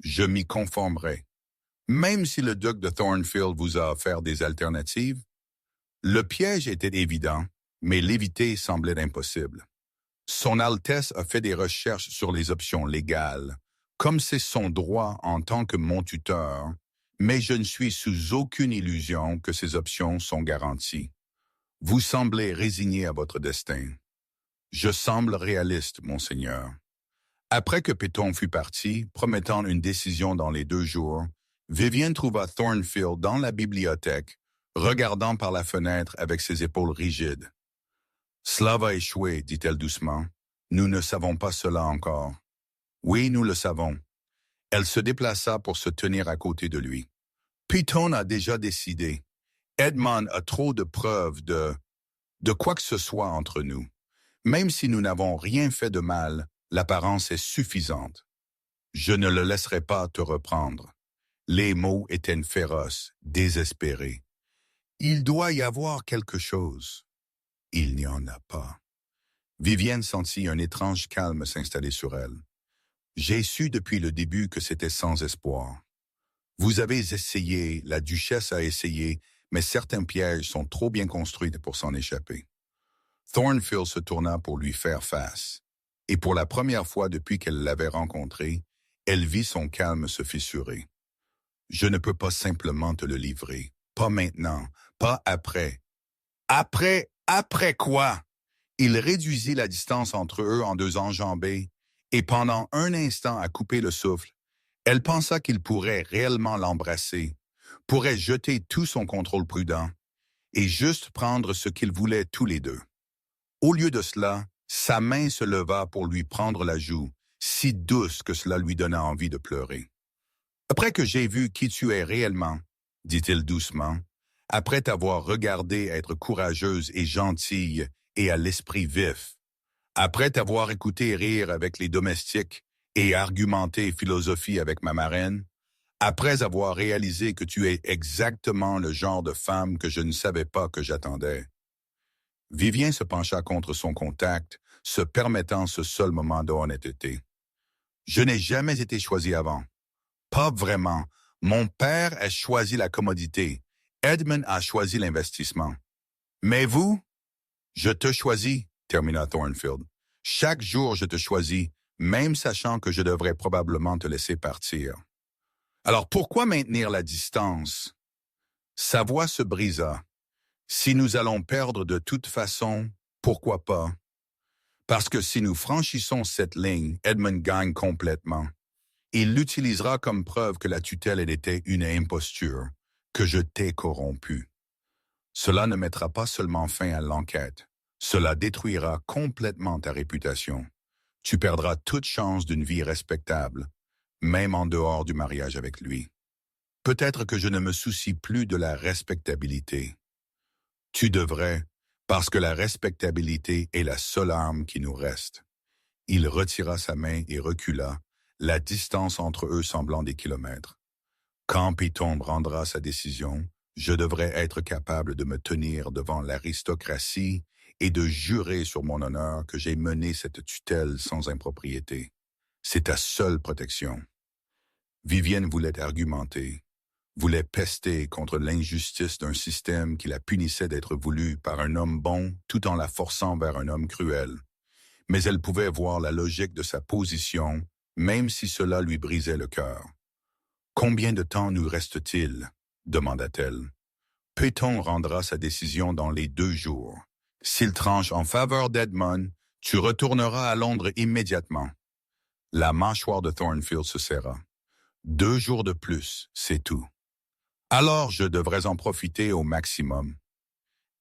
Je m'y conformerai. Même si le duc de Thornfield vous a offert des alternatives, le piège était évident, mais l'éviter semblait impossible. Son Altesse a fait des recherches sur les options légales, comme c'est son droit en tant que mon tuteur, mais je ne suis sous aucune illusion que ces options sont garanties. Vous semblez résigné à votre destin. Je semble réaliste, monseigneur. » Après que Pitton fut parti, promettant une décision dans les 2 jours, Vivienne trouva Thornfield dans la bibliothèque, regardant par la fenêtre avec ses épaules rigides. « Cela va échouer, dit-elle doucement. Nous ne savons pas cela encore. »« Oui, nous le savons. » Elle se déplaça pour se tenir à côté de lui. « Pitton a déjà décidé. Edmond a trop de preuves de quoi que ce soit entre nous. Même si nous n'avons rien fait de mal, l'apparence est suffisante. Je ne le laisserai pas te reprendre. » Les mots étaient féroces, désespérés. Il doit y avoir quelque chose. Il n'y en a pas. Vivienne sentit un étrange calme s'installer sur elle. J'ai su depuis le début que c'était sans espoir. Vous avez essayé, la duchesse a essayé, mais certains pièges sont trop bien construits pour s'en échapper. Thornfield se tourna pour lui faire face. Et pour la première fois depuis qu'elle l'avait rencontré, Elle vit son calme se fissurer. Je ne peux pas simplement te le livrer. Pas maintenant, pas après. Après quoi? Il réduisit la distance entre eux en deux enjambées, et pendant un instant à couper le souffle, elle pensa qu'il pourrait réellement l'embrasser, pourrait jeter tout son contrôle prudent, et juste prendre ce qu'ils voulaient tous les deux. Au lieu de cela, sa main se leva pour lui prendre la joue, si douce que cela lui donna envie de pleurer. « Après que j'ai vu qui tu es réellement, dit-il doucement, après t'avoir regardé être courageuse et gentille et à l'esprit vif, après t'avoir écouté rire avec les domestiques et argumenter philosophie avec ma marraine, après avoir réalisé que tu es exactement le genre de femme que je ne savais pas que j'attendais. » Vivien se pencha contre son contact, se permettant ce seul moment d'honnêteté. « Je n'ai jamais été choisi avant. Pas vraiment. Mon père a choisi la commodité. Edmund a choisi l'investissement. Mais vous? Je te choisis, termina Thornfield. Chaque jour, je te choisis, même sachant que je devrais probablement te laisser partir. Alors pourquoi maintenir la distance? Sa voix se brisa. Si nous allons perdre de toute façon, pourquoi pas? Parce que si nous franchissons cette ligne, Edmund gagne complètement. Il l'utilisera comme preuve que la tutelle était une imposture, que je t'ai corrompu. Cela ne mettra pas seulement fin à l'enquête, cela détruira complètement ta réputation. Tu perdras toute chance d'une vie respectable, même en dehors du mariage avec lui. Peut-être que je ne me soucie plus de la respectabilité. Tu devrais, parce que la respectabilité est la seule arme qui nous reste. Il retira sa main et recula, la distance entre eux semblant des kilomètres. Quand Péton rendra sa décision, je devrais être capable de me tenir devant l'aristocratie et de jurer sur mon honneur que j'ai mené cette tutelle sans impropriété. C'est ta seule protection. Vivienne voulait argumenter, voulait pester contre l'injustice d'un système qui la punissait d'être voulu par un homme bon tout en la forçant vers un homme cruel. Mais elle pouvait voir la logique de sa position, même si cela lui brisait le cœur. « Combien de temps nous reste-t-il » demanda-t-elle. « Péton rendra sa décision dans les 2 jours. S'il tranche en faveur d'Edmund, tu retourneras à Londres immédiatement. » La mâchoire de Thornfield se serra. 2 jours de plus, c'est tout. Alors je devrais en profiter au maximum.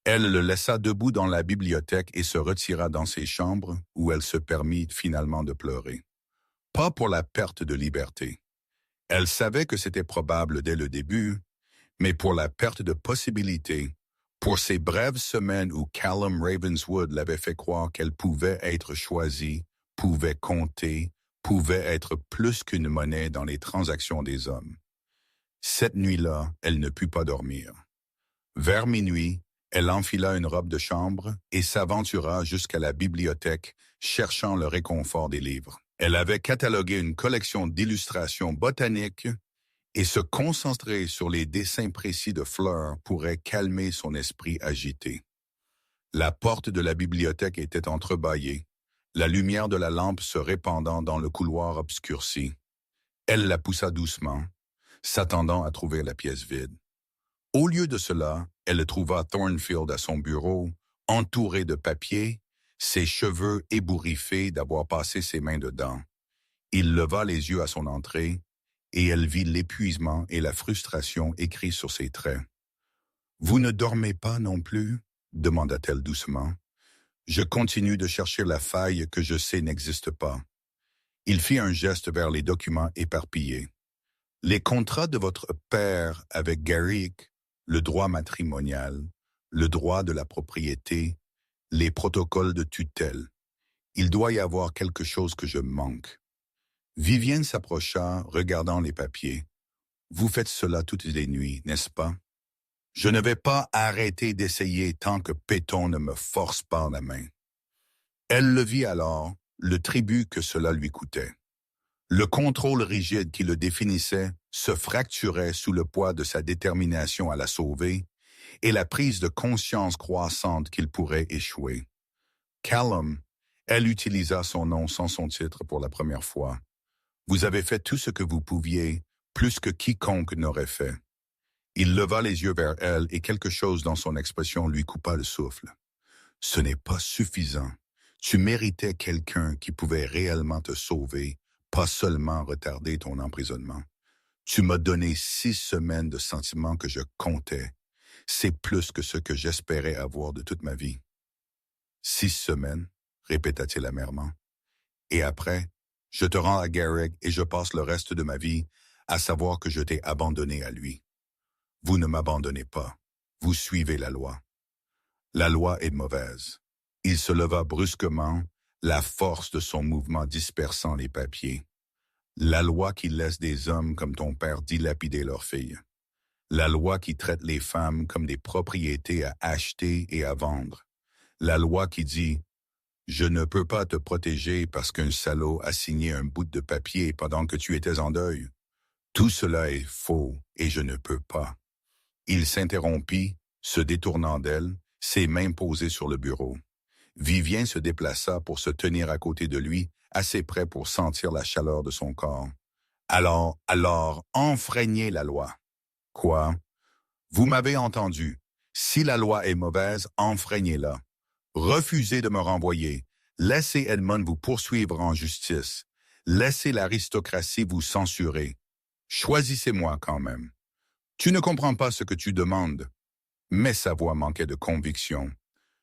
Elle le laissa debout dans la bibliothèque et se retira dans ses chambres où elle se permit finalement de pleurer. Pas pour la perte de liberté. Elle savait que c'était probable dès le début, mais pour la perte de possibilités, pour ces brèves semaines où Callum Ravenswood l'avait fait croire qu'elle pouvait être choisie, pouvait compter, pouvait être plus qu'une monnaie dans les transactions des hommes. Cette nuit-là, elle ne put pas dormir. Vers minuit, elle enfila une robe de chambre et s'aventura jusqu'à la bibliothèque, cherchant le réconfort des livres. Elle avait catalogué une collection d'illustrations botaniques et se concentrer sur les dessins précis de fleurs pourrait calmer son esprit agité. La porte de la bibliothèque était entrebâillée, la lumière de la lampe se répandant dans le couloir obscurci. Elle la poussa doucement, s'attendant à trouver la pièce vide. Au lieu de cela, elle trouva Thornfield à son bureau, entouré de papiers, ses cheveux ébouriffés d'avoir passé ses mains dedans. Il leva les yeux à son entrée, et elle vit l'épuisement et la frustration écrits sur ses traits. « Vous ne dormez pas non plus ?» demanda-t-elle doucement. « Je continue de chercher la faille que je sais n'existe pas. » Il fit un geste vers les documents éparpillés. « Les contrats de votre père avec Garrick, le droit matrimonial, le droit de la propriété, les protocoles de tutelle. Il doit y avoir quelque chose que je manque. » Vivienne s'approcha, regardant les papiers. « Vous faites cela toutes les nuits, n'est-ce pas? Je ne vais pas arrêter d'essayer tant que Péton ne me force pas la main. » Elle le vit alors, le tribut que cela lui coûtait. Le contrôle rigide qui le définissait se fracturait sous le poids de sa détermination à la sauver et la prise de conscience croissante qu'il pourrait échouer. Callum, elle utilisa son nom sans son titre pour la première fois. Vous avez fait tout ce que vous pouviez, plus que quiconque n'aurait fait. Il leva les yeux vers elle et quelque chose dans son expression lui coupa le souffle. Ce n'est pas suffisant. Tu méritais quelqu'un qui pouvait réellement te sauver, pas seulement retarder ton emprisonnement. Tu m'as donné 6 semaines de sentiments que je comptais. C'est plus que ce que j'espérais avoir de toute ma vie. 6 semaines, répéta-t-il amèrement. Et après, je te rends à Garrick et je passe le reste de ma vie à savoir que je t'ai abandonné à lui. Vous ne m'abandonnez pas. Vous suivez la loi. La loi est mauvaise. Il se leva brusquement, la force de son mouvement dispersant les papiers. La loi qui laisse des hommes comme ton père dilapider leurs filles. La loi qui traite les femmes comme des propriétés à acheter et à vendre. La loi qui dit « Je ne peux pas te protéger parce qu'un salaud a signé un bout de papier pendant que tu étais en deuil. Tout cela est faux et je ne peux pas. » Il s'interrompit, se détournant d'elle, ses mains posées sur le bureau. Vivien se déplaça pour se tenir à côté de lui, assez près pour sentir la chaleur de son corps. Alors, enfreignez la loi. Quoi? Vous m'avez entendu. Si la loi est mauvaise, enfreignez-la. Refusez de me renvoyer. Laissez Edmund vous poursuivre en justice. Laissez l'aristocratie vous censurer. Choisissez-moi quand même. Tu ne comprends pas ce que tu demandes. Mais sa voix manquait de conviction.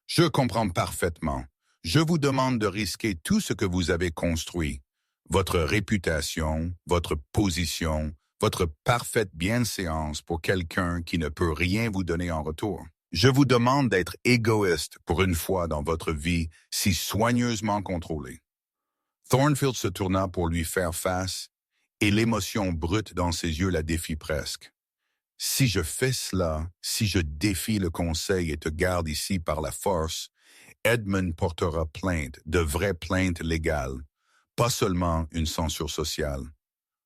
Je comprends parfaitement. Je vous demande de risquer tout ce que vous avez construit. Votre réputation, votre position, votre parfaite bienséance pour quelqu'un qui ne peut rien vous donner en retour. Je vous demande d'être égoïste pour une fois dans votre vie si soigneusement contrôlée. Thornfield se tourna pour lui faire face et l'émotion brute dans ses yeux la défit presque. Si je fais cela, si je défie le conseil et te garde ici par la force, Edmund portera plainte, de vraies plaintes légales, pas seulement une censure sociale.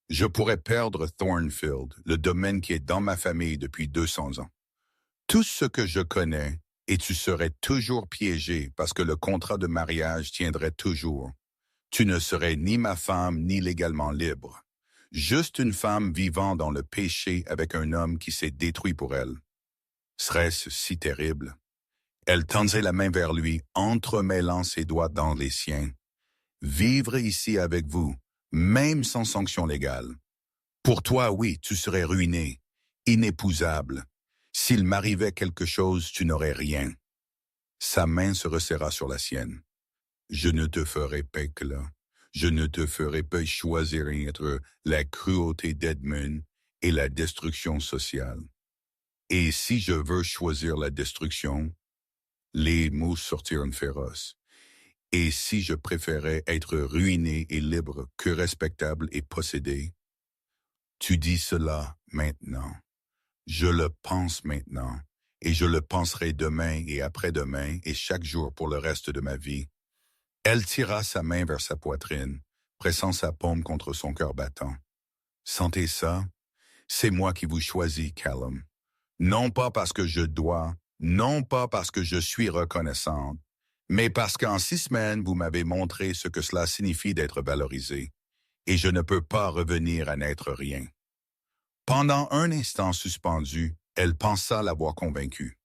Je pourrais perdre Thornfield, le domaine qui est dans ma famille depuis 200 ans. Tout ce que je connais, et tu serais toujours piégé parce que le contrat de mariage tiendrait toujours. Tu ne serais ni ma femme ni légalement libre. Juste une femme vivant dans le péché avec un homme qui s'est détruit pour elle. Serait-ce si terrible? Elle tendait la main vers lui, entremêlant ses doigts dans les siens. Vivre ici avec vous, même sans sanction légale. Pour toi, oui, tu serais ruiné, inépousable. S'il m'arrivait quelque chose, tu n'aurais rien. Sa main se resserra sur la sienne. Je ne te ferai pas que là. Je ne te ferai pas choisir entre la cruauté d'Edmund et la destruction sociale. Et si je veux choisir la destruction, les mots sortirent féroces. Et si je préférais être ruiné et libre que respectable et possédé? Tu dis cela maintenant. Je le pense maintenant, et je le penserai demain et après-demain et chaque jour pour le reste de ma vie. Elle tira sa main vers sa poitrine, pressant sa paume contre son cœur battant. Sentez ça? C'est moi qui vous choisis, Callum. Non pas parce que je dois, non pas parce que je suis reconnaissante, mais parce qu'en 6 semaines, vous m'avez montré ce que cela signifie d'être valorisé, et je ne peux pas revenir à n'être rien. Pendant un instant suspendu, elle pensa l'avoir convaincu,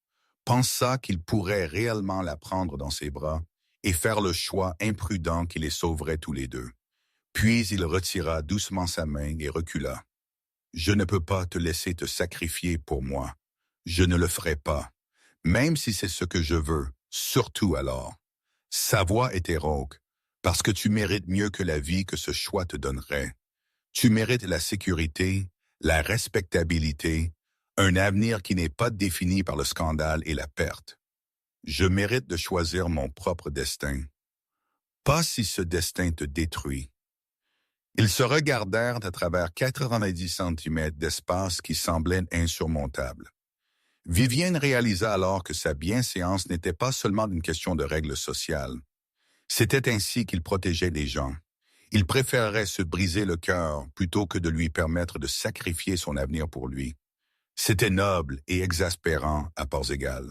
pensa qu'il pourrait réellement la prendre dans ses bras et faire le choix imprudent qui les sauverait tous les deux. Puis il retira doucement sa main et recula. « Je ne peux pas te laisser te sacrifier pour moi. Je ne le ferai pas, même si c'est ce que je veux, surtout alors. » Sa voix était rauque, parce que tu mérites mieux que la vie que ce choix te donnerait. Tu mérites la sécurité, la respectabilité, un avenir qui n'est pas défini par le scandale et la perte. Je mérite de choisir mon propre destin. Pas si ce destin te détruit. Ils se regardèrent à travers 90 centimètres d'espace qui semblait insurmontable. Vivienne réalisa alors que sa bienséance n'était pas seulement une question de règles sociales. C'était ainsi qu'il protégeait les gens. Il préférerait se briser le cœur plutôt que de lui permettre de sacrifier son avenir pour lui. C'était noble et exaspérant à parts égales.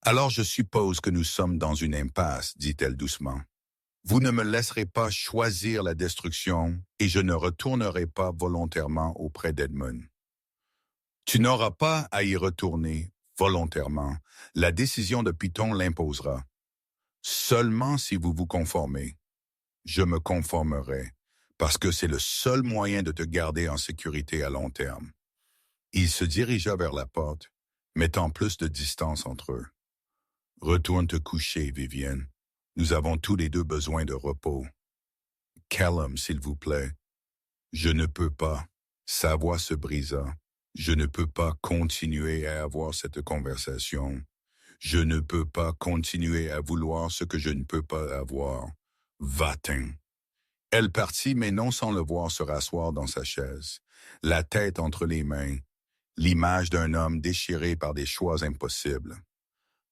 « Alors je suppose que nous sommes dans une impasse, dit-elle doucement. Vous ne me laisserez pas choisir la destruction et je ne retournerai pas volontairement auprès d'Edmund. Tu n'auras pas à y retourner volontairement. La décision de Python l'imposera. Seulement si vous vous conformez. Je me conformerai, parce que c'est le seul moyen de te garder en sécurité à long terme. Il se dirigea vers la porte, mettant plus de distance entre eux. Retourne te coucher, Vivienne. Nous avons tous les deux besoin de repos. Callum, s'il vous plaît. Je ne peux pas. Sa voix se brisa. Je ne peux pas continuer à avoir cette conversation. Je ne peux pas continuer à vouloir ce que je ne peux pas avoir. Va-t'en. Elle partit, mais non sans le voir se rasseoir dans sa chaise, la tête entre les mains, l'image d'un homme déchiré par des choix impossibles.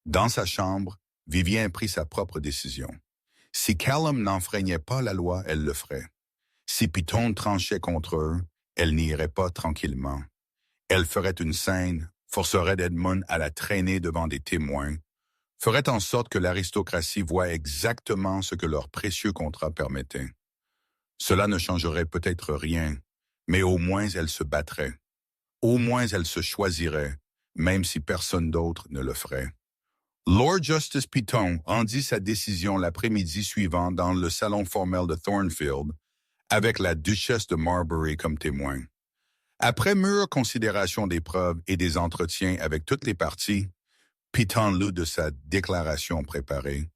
Dans sa chambre, Vivien prit sa propre décision. Si Callum n'enfreignait pas la loi, elle le ferait. Si Python tranchait contre eux, elle n'irait pas tranquillement. Elle ferait une scène, forcerait Edmund à la traîner devant des témoins, ferait en sorte que l'aristocratie voie exactement ce que leur précieux contrat permettait. Cela ne changerait peut-être rien, mais au moins elle se battrait. Au moins elle se choisirait, même si personne d'autre ne le ferait. Lord Justice Python rendit sa décision l'après-midi suivant dans le salon formel de Thornfield, avec la duchesse de Marbury comme témoin. Après mûre considération des preuves et des entretiens avec toutes les parties, Python lut de sa déclaration préparée.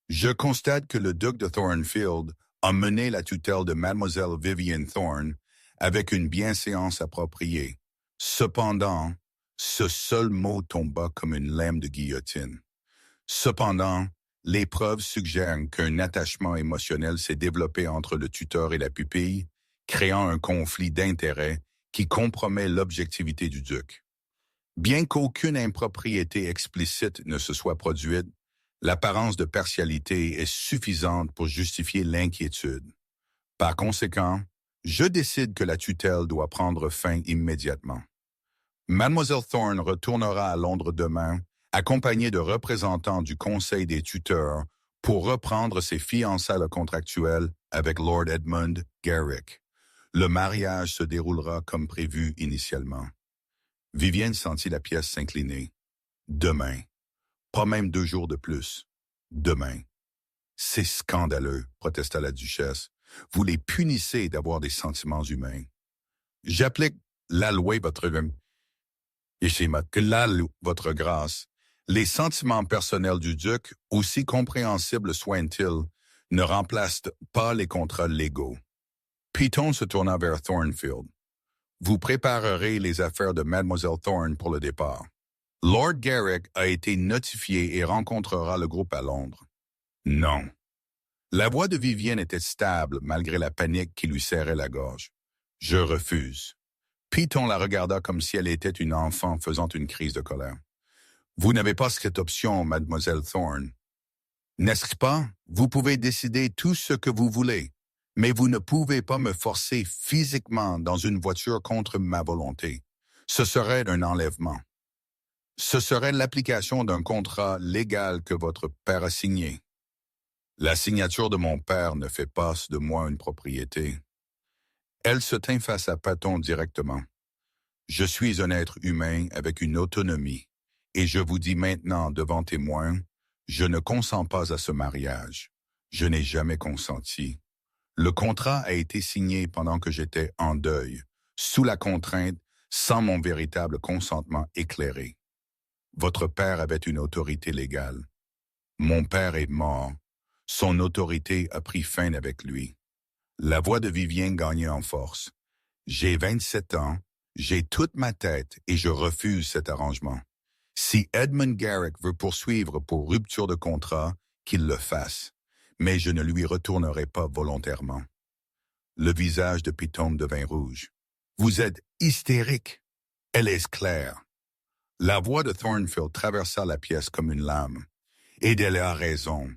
Je constate que le duc de Thornfield a mené la tutelle de Mademoiselle Vivienne Thorne avec une bienséance appropriée. Cependant, ce seul mot tomba comme une lame de guillotine. Cependant, les preuves suggèrent qu'un attachement émotionnel s'est développé entre le tuteur et la pupille, créant un conflit d'intérêts qui compromet l'objectivité du duc. Bien qu'aucune impropriété explicite ne se soit produite, l'apparence de partialité est suffisante pour justifier l'inquiétude. Par conséquent, je décide que la tutelle doit prendre fin immédiatement. Mademoiselle Thorne retournera à Londres demain, accompagnée de représentants du Conseil des tuteurs, pour reprendre ses fiançailles contractuelles avec Lord Edmund Garrick. Le mariage se déroulera comme prévu initialement. Vivienne sentit la pièce s'incliner. Demain. Pas même 2 jours de plus. Demain. C'est scandaleux, protesta la duchesse. Vous les punissez d'avoir des sentiments humains. J'applique la loi votre grâce. Les sentiments personnels du duc, aussi compréhensibles soient-ils, ne remplacent pas les contrats légaux. Python se tourna vers Thornfield. Vous préparerez les affaires de Mademoiselle Thorne pour le départ. Lord Garrick a été notifié et rencontrera le groupe à Londres. Non. La voix de Vivienne était stable malgré la panique qui lui serrait la gorge. Je refuse. Python la regarda comme si elle était une enfant faisant une crise de colère. Vous n'avez pas cette option, Mademoiselle Thorne. N'est-ce pas? Vous pouvez décider tout ce que vous voulez, mais vous ne pouvez pas me forcer physiquement dans une voiture contre ma volonté. Ce serait un enlèvement. Ce serait l'application d'un contrat légal que votre père a signé. La signature de mon père ne fait pas de moi une propriété. Elle se tint face à Python directement. Je suis un être humain avec une autonomie, et je vous dis maintenant devant témoins, je ne consens pas à ce mariage. Je n'ai jamais consenti. Le contrat a été signé pendant que j'étais en deuil, sous la contrainte, sans mon véritable consentement éclairé. Votre père avait une autorité légale. Mon père est mort. Son autorité a pris fin avec lui. La voix de Vivien gagnait en force. J'ai 27 ans, j'ai toute ma tête et je refuse cet arrangement. Si Edmund Garrick veut poursuivre pour rupture de contrat, qu'il le fasse, mais je ne lui retournerai pas volontairement. Le visage de Python devint rouge. Vous êtes hystérique. Elle est claire. La voix de Thornfield traversa la pièce comme une lame. Et elle a raison.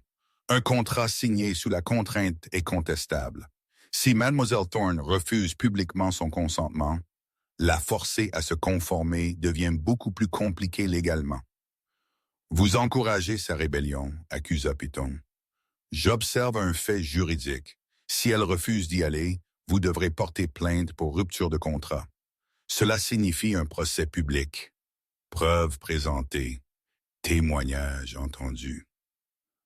Un contrat signé sous la contrainte est contestable. Si Mademoiselle Thorne refuse publiquement son consentement, la forcer à se conformer devient beaucoup plus compliqué légalement. Vous encouragez sa rébellion, accusa Python. J'observe un fait juridique. Si elle refuse d'y aller, vous devrez porter plainte pour rupture de contrat. Cela signifie un procès public. Preuves présentées. Témoignages entendus.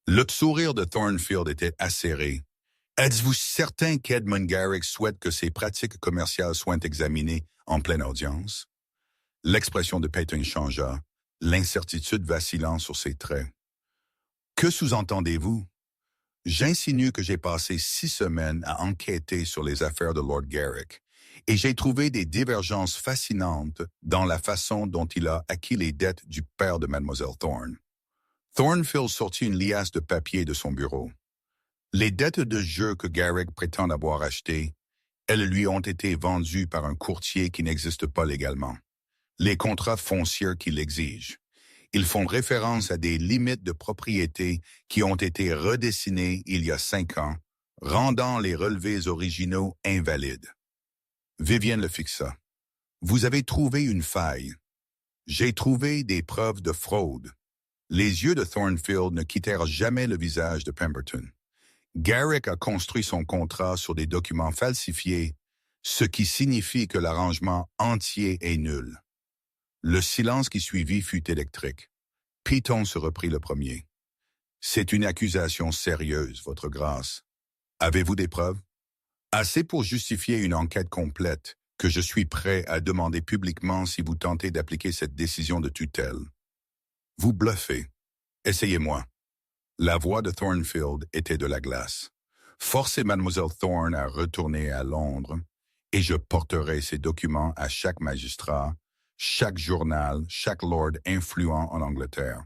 Le sourire de Thornfield était acéré. Êtes-vous certain qu'Edmund Garrick souhaite que ses pratiques commerciales soient examinées en pleine audience? L'expression de Peyton changea, l'incertitude vacillant sur ses traits. Que sous-entendez-vous? J'insinue que j'ai passé 6 semaines à enquêter sur les affaires de Lord Garrick, et j'ai trouvé des divergences fascinantes dans la façon dont il a acquis les dettes du père de Mademoiselle Thorne. Thornfield sortit une liasse de papier de son bureau. Les dettes de jeu que Garrick prétend avoir achetées, elles lui ont été vendues par un courtier qui n'existe pas légalement. Les contrats fonciers qu'il exige. Ils font référence à des limites de propriété qui ont été redessinées il y a 5 ans, rendant les relevés originaux invalides. Vivienne le fixa. Vous avez trouvé une faille. J'ai trouvé des preuves de fraude. Les yeux de Thornfield ne quittèrent jamais le visage de Pemberton. Garrick a construit son contrat sur des documents falsifiés, ce qui signifie que l'arrangement entier est nul. Le silence qui suivit fut électrique. Piton se reprit le premier. C'est une accusation sérieuse, Votre Grâce. Avez-vous des preuves? Assez pour justifier une enquête complète, que je suis prêt à demander publiquement si vous tentez d'appliquer cette décision de tutelle. Vous bluffez. Essayez-moi. La voix de Thornfield était de la glace. Forcez Mademoiselle Thorne à retourner à Londres, et je porterai ces documents à chaque magistrat, chaque journal, chaque lord influent en Angleterre.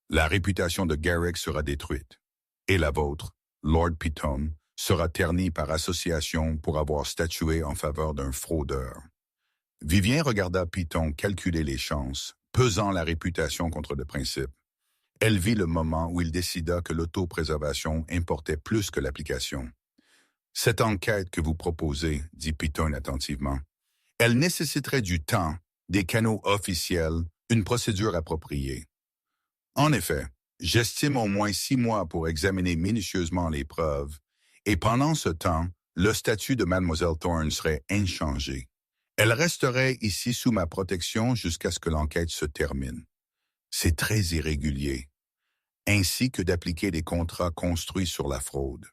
La réputation de Garrick sera détruite. Et la vôtre, Lord Piton, sera ternie par association pour avoir statué en faveur d'un fraudeur. Vivien regarda Piton calculer les chances, pesant la réputation contre le principe. Elle vit le moment où il décida que l'autopréservation importait plus que l'application. « Cette enquête que vous proposez, dit Piton attentivement, elle nécessiterait du temps, des canaux officiels, une procédure appropriée. En effet, j'estime au moins 6 mois pour examiner minutieusement les preuves, et pendant ce temps, le statut de Mademoiselle Thorne serait inchangé. Elle resterait ici sous ma protection jusqu'à ce que l'enquête se termine. C'est très irrégulier, ainsi que d'appliquer des contrats construits sur la fraude. »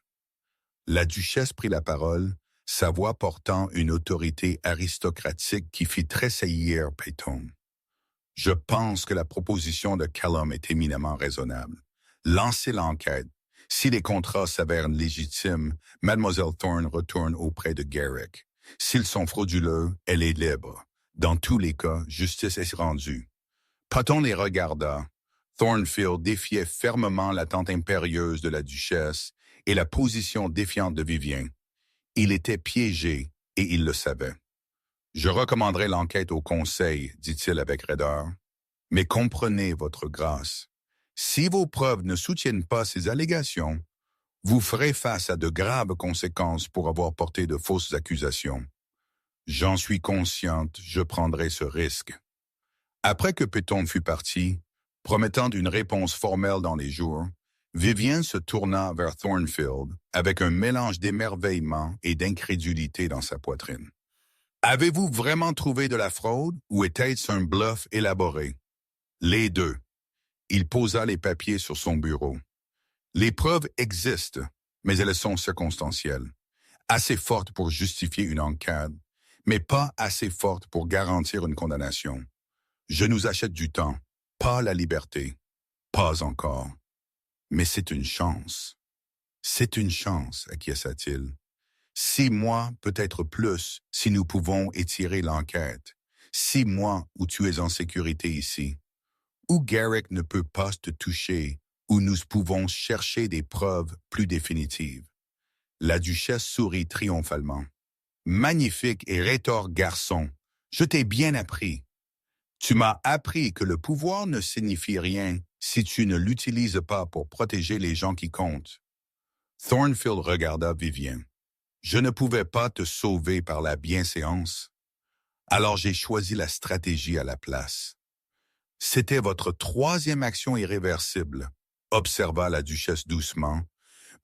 La duchesse prit la parole, sa voix portant une autorité aristocratique qui fit tressaillir Peyton. « Je pense que la proposition de Callum est éminemment raisonnable. Lancez l'enquête. Si les contrats s'avèrent légitimes, Mademoiselle Thorne retourne auprès de Garrick. S'ils sont frauduleux, elle est libre. Dans tous les cas, justice est rendue. » Piton les regarda. Thornfield défiait fermement l'attente impérieuse de la duchesse et la position défiante de Vivien. Il était piégé et il le savait. « Je recommanderai l'enquête au Conseil, dit-il avec raideur. Mais comprenez, Votre Grâce, si vos preuves ne soutiennent pas ces allégations, vous ferez face à de graves conséquences pour avoir porté de fausses accusations. J'en suis consciente, je prendrai ce risque. » Après que Piton fut parti, promettant une réponse formelle dans les jours, Vivien se tourna vers Thornfield avec un mélange d'émerveillement et d'incrédulité dans sa poitrine. « Avez-vous vraiment trouvé de la fraude ou était-ce un bluff élaboré? » « Les deux. » Il posa les papiers sur son bureau. « Les preuves existent, mais elles sont circonstancielles. Assez fortes pour justifier une enquête, mais pas assez fortes pour garantir une condamnation. Je nous achète du temps, pas la liberté. Pas encore. Mais c'est une chance. C'est une chance, acquiesça-t-il. 6 mois, peut-être plus, si nous pouvons étirer l'enquête. 6 mois où tu es en sécurité ici. Où Garrick ne peut pas te toucher, où nous pouvons chercher des preuves plus définitives. » La duchesse sourit triomphalement. « Magnifique et rhétor garçon, je t'ai bien appris. Tu m'as appris que le pouvoir ne signifie rien si tu ne l'utilises pas pour protéger les gens qui comptent. » Thornfield regarda Vivien. « Je ne pouvais pas te sauver par la bienséance. Alors j'ai choisi la stratégie à la place. » « C'était votre 3e action irréversible, observa la duchesse doucement,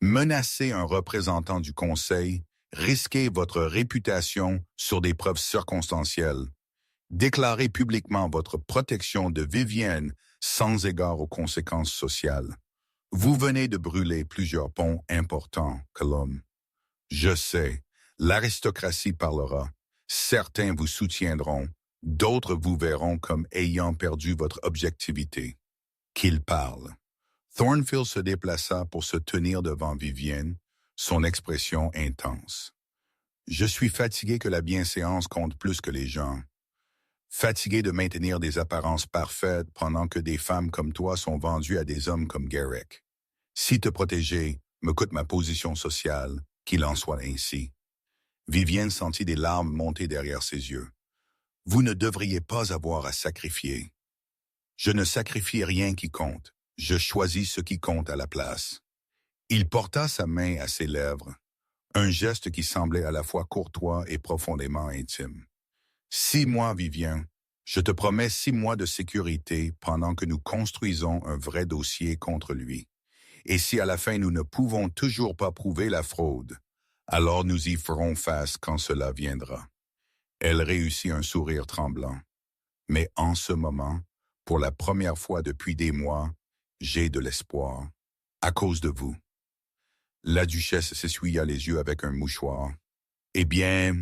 Menacez un représentant du conseil, risquez votre réputation sur des preuves circonstancielles. Déclarez publiquement votre protection de Vivienne sans égard aux conséquences sociales. Vous venez de brûler plusieurs ponts importants, Colombe. Je sais, l'aristocratie parlera. Certains vous soutiendront, d'autres vous verront comme ayant perdu votre objectivité. Qu'il parle. Thornfield se déplaça pour se tenir devant Vivienne, son expression intense. Je suis fatigué que la bienséance compte plus que les gens. Fatigué de maintenir des apparences parfaites pendant que des femmes comme toi sont vendues à des hommes comme Garrick. Si te protéger me coûte ma position sociale, qu'il en soit ainsi. Vivienne sentit des larmes monter derrière ses yeux. Vous ne devriez pas avoir à sacrifier. Je ne sacrifie rien qui compte. Je choisis ce qui compte à la place. Il porta sa main à ses lèvres, un geste qui semblait à la fois courtois et profondément intime. 6 mois, Vivien. Je te promets 6 mois de sécurité pendant que nous construisons un vrai dossier contre lui. Et si à la fin nous ne pouvons toujours pas prouver la fraude, alors nous y ferons face quand cela viendra. Elle réussit un sourire tremblant. Mais en ce moment, pour la première fois depuis des mois, j'ai de l'espoir. À cause de vous. La duchesse s'essuya les yeux avec un mouchoir. Eh bien,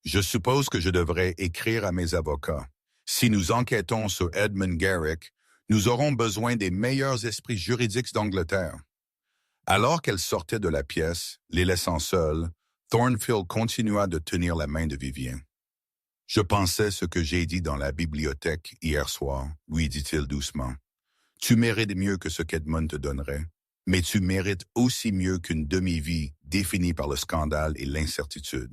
je suppose que je devrais écrire à mes avocats. Si nous enquêtons sur Edmund Garrick, nous aurons besoin des meilleurs esprits juridiques d'Angleterre. Alors qu'elle sortait de la pièce, les laissant seuls, Thornfield continua de tenir la main de Vivien. « Je pensais ce que j'ai dit dans la bibliothèque hier soir, lui dit-il doucement. Tu mérites mieux que ce qu'Edmund te donnerait, mais tu mérites aussi mieux qu'une demi-vie définie par le scandale et l'incertitude.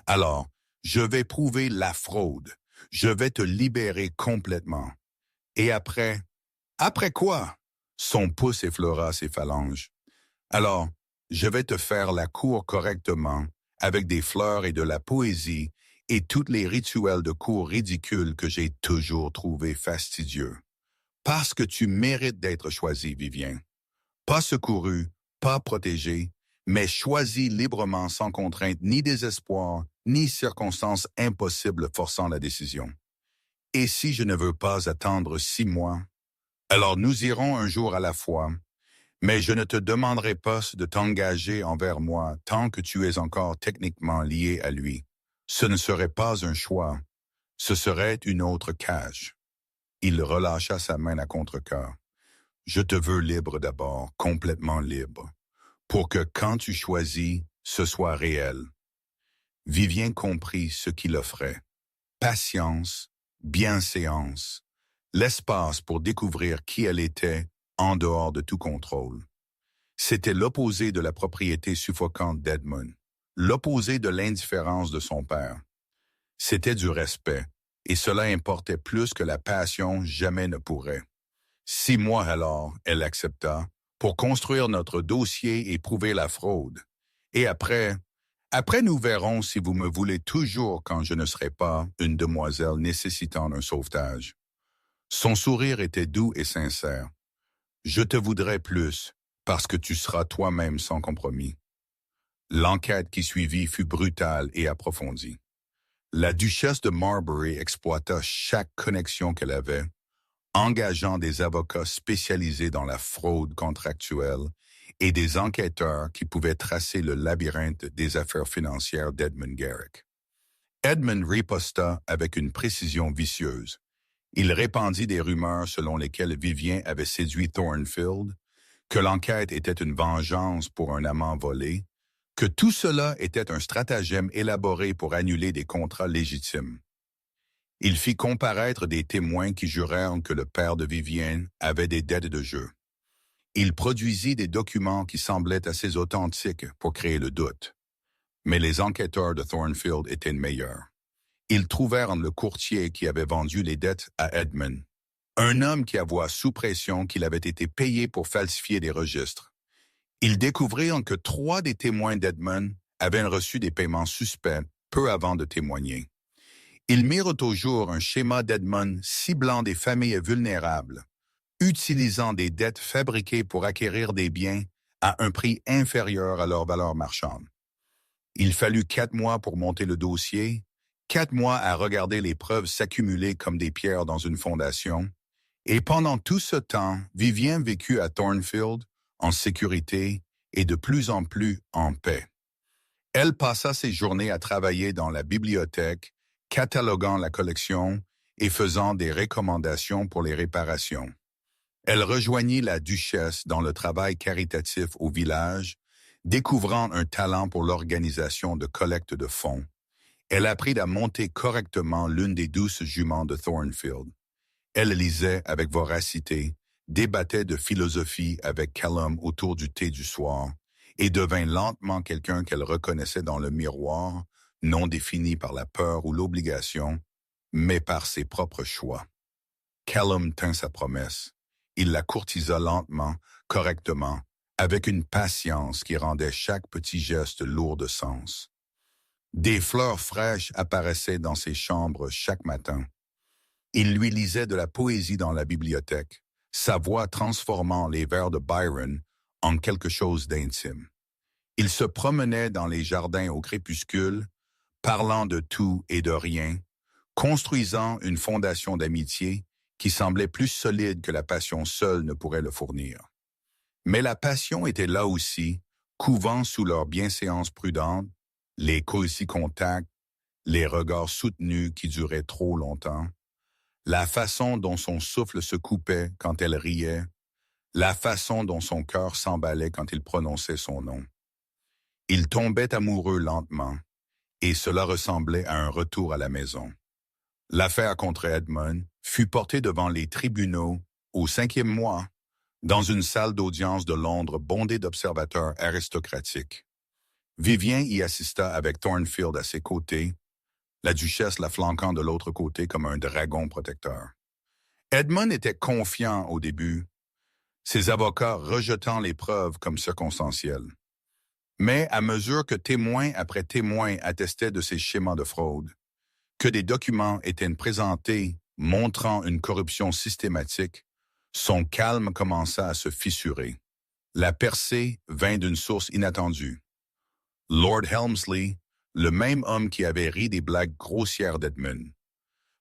Alors, je vais prouver la fraude. Je vais te libérer complètement. Et après? Après quoi? Son pouce effleura ses phalanges. Alors, je vais te faire la cour correctement, avec des fleurs et de la poésie, et tous les rituels de cour ridicules que j'ai toujours trouvés fastidieux. Parce que tu mérites d'être choisi, Vivien. Pas secouru, pas protégé, mais choisi librement sans contrainte ni désespoir, ni circonstances impossibles forçant la décision. Et si je ne veux pas attendre 6 mois, alors nous irons un jour à la fois, mais je ne te demanderai pas de t'engager envers moi tant que tu es encore techniquement lié à lui. Ce ne serait pas un choix, ce serait une autre cage. Il relâcha sa main à contre-cœur. Je te veux libre d'abord, complètement libre, pour que quand tu choisis, ce soit réel. Vivien comprit ce qu'il offrait. Patience, bienséance, l'espace pour découvrir qui elle était en dehors de tout contrôle. C'était l'opposé de la propriété suffocante d'Edmund, l'opposé de l'indifférence de son père. C'était du respect, et cela importait plus que la passion jamais ne pourrait. 6 mois alors, elle accepta, pour construire notre dossier et prouver la fraude. Et après nous verrons si vous me voulez toujours quand je ne serai pas une demoiselle nécessitant un sauvetage. Son sourire était doux et sincère. Je te voudrais plus, parce que tu seras toi-même sans compromis. L'enquête qui suivit fut brutale et approfondie. La duchesse de Marbury exploita chaque connexion qu'elle avait, engageant des avocats spécialisés dans la fraude contractuelle et des enquêteurs qui pouvaient tracer le labyrinthe des affaires financières d'Edmund Garrick. Edmund riposta avec une précision vicieuse. Il répandit des rumeurs selon lesquelles Vivien avait séduit Thornfield, que l'enquête était une vengeance pour un amant volé, que tout cela était un stratagème élaboré pour annuler des contrats légitimes. Il fit comparaître des témoins qui jurèrent que le père de Vivienne avait des dettes de jeu. Il produisit des documents qui semblaient assez authentiques pour créer le doute. Mais les enquêteurs de Thornfield étaient meilleurs. Ils trouvèrent le courtier qui avait vendu les dettes à Edmund, un homme qui avoua sous pression qu'il avait été payé pour falsifier des registres. Ils découvrirent que 3 des témoins d'Edmund avaient reçu des paiements suspects peu avant de témoigner. Ils mirent au jour un schéma d'Edmund ciblant des familles vulnérables, utilisant des dettes fabriquées pour acquérir des biens à un prix inférieur à leur valeur marchande. Il fallut 4 mois pour monter le dossier, 4 mois à regarder les preuves s'accumuler comme des pierres dans une fondation, et pendant tout ce temps, Vivien vécut à Thornfield en sécurité et de plus en plus en paix. Elle passa ses journées à travailler dans la bibliothèque, cataloguant la collection et faisant des recommandations pour les réparations. Elle rejoignit la duchesse dans le travail caritatif au village, découvrant un talent pour l'organisation de collecte de fonds. Elle apprit à monter correctement l'une des douces juments de Thornfield. Elle lisait avec voracité, débattait de philosophie avec Callum autour du thé du soir, et devint lentement quelqu'un qu'elle reconnaissait dans le miroir, non défini par la peur ou l'obligation, mais par ses propres choix. Callum tint sa promesse. Il la courtisa lentement, correctement, avec une patience qui rendait chaque petit geste lourd de sens. Des fleurs fraîches apparaissaient dans ses chambres chaque matin. Il lui lisait de la poésie dans la bibliothèque, sa voix transformant les vers de Byron en quelque chose d'intime. Il se promenait dans les jardins au crépuscule, parlant de tout et de rien, construisant une fondation d'amitié qui semblait plus solide que la passion seule ne pourrait le fournir. Mais la passion était là aussi, couvant sous leur bienséance prudente, les cosy contacts, les regards soutenus qui duraient trop longtemps, la façon dont son souffle se coupait quand elle riait, la façon dont son cœur s'emballait quand il prononçait son nom. Il tombait amoureux lentement, et cela ressemblait à un retour à la maison. L'affaire contre Edmund fut portée devant les tribunaux au 5e mois, dans une salle d'audience de Londres bondée d'observateurs aristocratiques. Vivien y assista avec Thornfield à ses côtés, la duchesse la flanquant de l'autre côté comme un dragon protecteur. Edmund était confiant au début, ses avocats rejetant les preuves comme circonstancielles. Mais à mesure que témoin après témoin attestaient de ces schémas de fraude, que des documents étaient présentés montrant une corruption systématique, son calme commença à se fissurer. La percée vint d'une source inattendue. Lord Helmsley, le même homme qui avait ri des blagues grossières d'Edmund.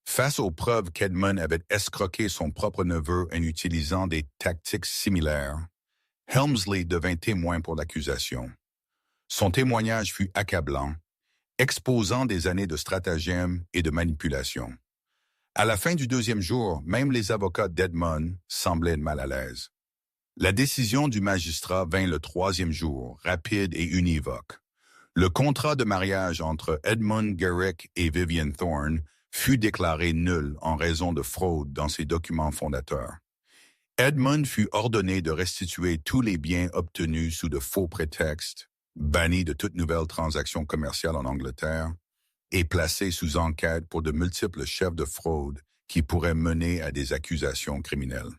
Face aux preuves qu'Edmund avait escroqué son propre neveu en utilisant des tactiques similaires, Helmsley devint témoin pour l'accusation. Son témoignage fut accablant, exposant des années de stratagème et de manipulation. À la fin du 2e jour, même les avocats d'Edmund semblaient mal à l'aise. La décision du magistrat vint le 3e jour, rapide et univoque. Le contrat de mariage entre Edmund Garrick et Vivien Thorne fut déclaré nul en raison de fraude dans ses documents fondateurs. Edmund fut ordonné de restituer tous les biens obtenus sous de faux prétextes, banni de toute nouvelle transaction commerciale en Angleterre, et placé sous enquête pour de multiples chefs de fraude qui pourraient mener à des accusations criminelles.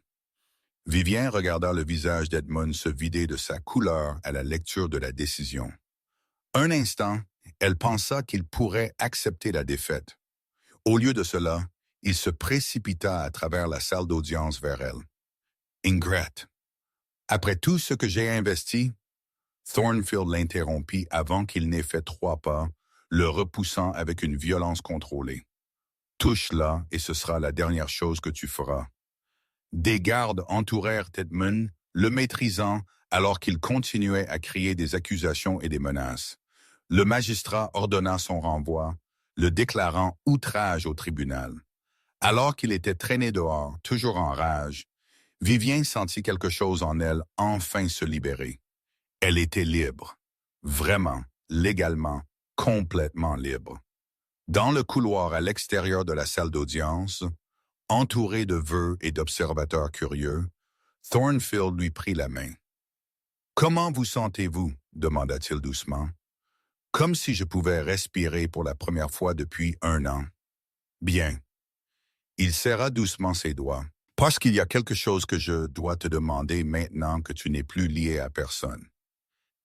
Vivien regarda le visage d'Edmund se vider de sa couleur à la lecture de la décision. Un instant, elle pensa qu'il pourrait accepter la défaite. Au lieu de cela, il se précipita à travers la salle d'audience vers elle. « Ingrate, après tout ce que j'ai investi, » Thornfield l'interrompit avant qu'il n'ait fait 3 pas, le repoussant avec une violence contrôlée. « Touche-la et ce sera la dernière chose que tu feras. » Des gardes entourèrent Edmund, le maîtrisant alors qu'il continuait à crier des accusations et des menaces. Le magistrat ordonna son renvoi, le déclarant outrage au tribunal. Alors qu'il était traîné dehors, toujours en rage, Vivien sentit quelque chose en elle enfin se libérer. Elle était libre, vraiment, légalement, complètement libre. Dans le couloir à l'extérieur de la salle d'audience, entouré de vœux et d'observateurs curieux, Thornfield lui prit la main. « Comment vous sentez-vous » demanda-t-il doucement. « Comme si je pouvais respirer pour la première fois depuis 1 an. »« Bien. » Il serra doucement ses doigts. « Parce qu'il y a quelque chose que je dois te demander maintenant que tu n'es plus lié à personne. »«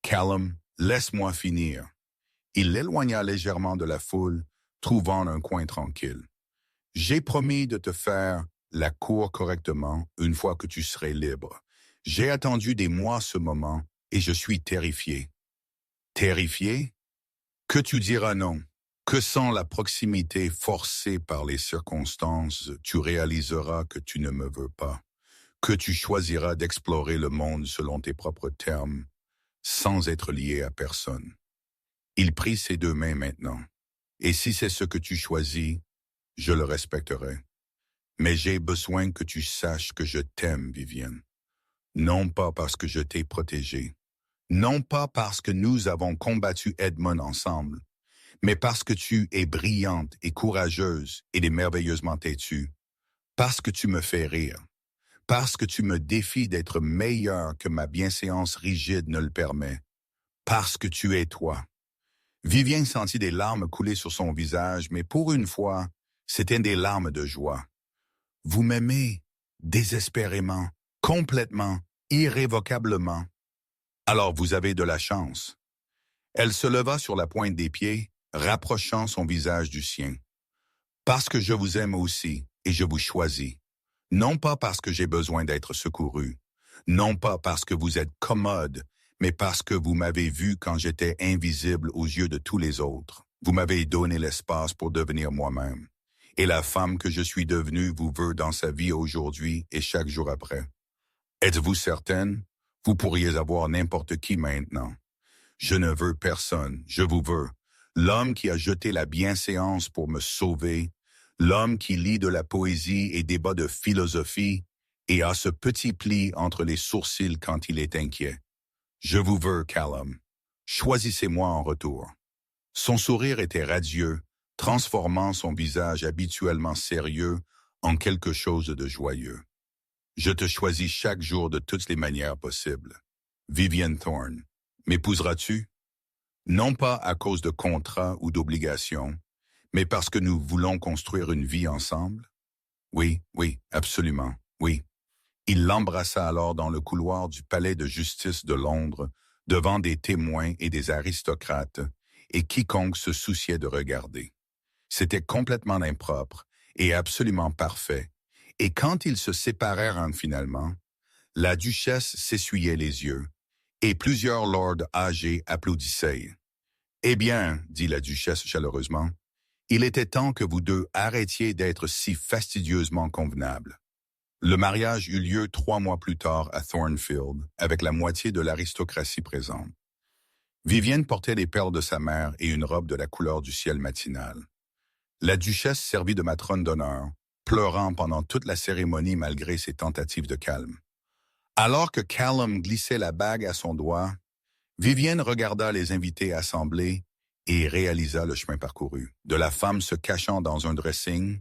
Callum, laisse-moi finir. » Il l'éloigna légèrement de la foule, trouvant un coin tranquille. « J'ai promis de te faire la cour correctement une fois que tu serais libre. J'ai attendu des mois ce moment et je suis terrifié. Terrifié? Que tu diras non. Que sans la proximité forcée par les circonstances, tu réaliseras que tu ne me veux pas, que tu choisiras d'explorer le monde selon tes propres termes, sans être lié à personne. Il prit ses deux mains maintenant, et si c'est ce que tu choisis, je le respecterai. Mais j'ai besoin que tu saches que je t'aime, Vivienne. Non pas parce que je t'ai protégée, non pas parce que nous avons combattu Edmund ensemble, mais parce que tu es brillante et courageuse et merveilleusement têtue, parce que tu me fais rire, parce que tu me défies d'être meilleur que ma bienséance rigide ne le permet, parce que tu es toi. Vivien sentit des larmes couler sur son visage, mais pour une fois, c'étaient des larmes de joie. Vous m'aimez désespérément, complètement, irrévocablement. Alors vous avez de la chance. Elle se leva sur la pointe des pieds, rapprochant son visage du sien. Parce que je vous aime aussi, et je vous choisis. Non pas parce que j'ai besoin d'être secouru, non pas parce que vous êtes commode, mais parce que vous m'avez vu quand j'étais invisible aux yeux de tous les autres. Vous m'avez donné l'espace pour devenir moi-même. Et la femme que je suis devenue vous veut dans sa vie aujourd'hui et chaque jour après. Êtes-vous certaine? Vous pourriez avoir n'importe qui maintenant. Je ne veux personne, je vous veux. L'homme qui a jeté la bienséance pour me sauver, l'homme qui lit de la poésie et débat de philosophie et a ce petit pli entre les sourcils quand il est inquiet. Je vous veux, Callum. Choisissez-moi en retour. Son sourire était radieux, transformant son visage habituellement sérieux en quelque chose de joyeux. Je te choisis chaque jour de toutes les manières possibles. Vivienne Thorne, m'épouseras-tu? Non pas à cause de contrats ou d'obligations, mais parce que nous voulons construire une vie ensemble? Oui, oui, absolument, oui. Il l'embrassa alors dans le couloir du palais de justice de Londres, devant des témoins et des aristocrates, et quiconque se souciait de regarder. C'était complètement impropre et absolument parfait, et quand ils se séparèrent finalement, la duchesse s'essuyait les yeux, et plusieurs lords âgés applaudissaient. « Eh bien, dit la duchesse chaleureusement, il était temps que vous deux arrêtiez d'être si fastidieusement convenables. » Le mariage eut lieu 3 mois plus tard à Thornfield, avec la moitié de l'aristocratie présente. Vivienne portait les perles de sa mère et une robe de la couleur du ciel matinal. La duchesse servit de matrone d'honneur, pleurant pendant toute la cérémonie malgré ses tentatives de calme. Alors que Callum glissait la bague à son doigt, Vivienne regarda les invités assemblés et réalisa le chemin parcouru. De la femme se cachant dans un dressing,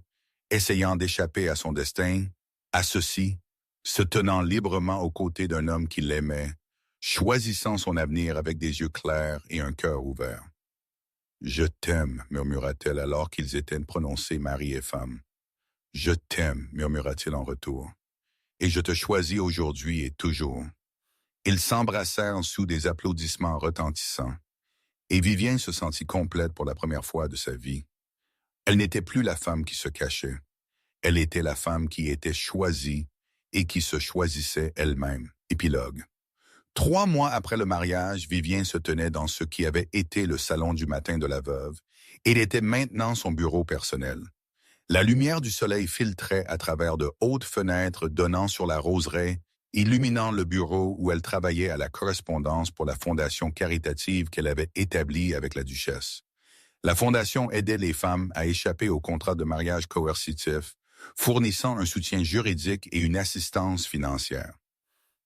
essayant d'échapper à son destin, à ceci, se tenant librement aux côtés d'un homme qui l'aimait, choisissant son avenir avec des yeux clairs et un cœur ouvert. « Je t'aime, murmura-t-elle alors qu'ils étaient prononcés mari et femme. « Je t'aime, murmura-t-il en retour. Et je te choisis aujourd'hui et toujours. » Ils s'embrassèrent sous des applaudissements retentissants, et Vivienne se sentit complète pour la première fois de sa vie. Elle n'était plus la femme qui se cachait. Elle était la femme qui était choisie et qui se choisissait elle-même. Épilogue. 3 mois après le mariage, Vivienne se tenait dans ce qui avait été le salon du matin de la veuve, et il était maintenant son bureau personnel. La lumière du soleil filtrait à travers de hautes fenêtres donnant sur la roseraie, illuminant le bureau où elle travaillait à la correspondance pour la fondation caritative qu'elle avait établie avec la duchesse. La fondation aidait les femmes à échapper au contrat de mariage coercitif, fournissant un soutien juridique et une assistance financière.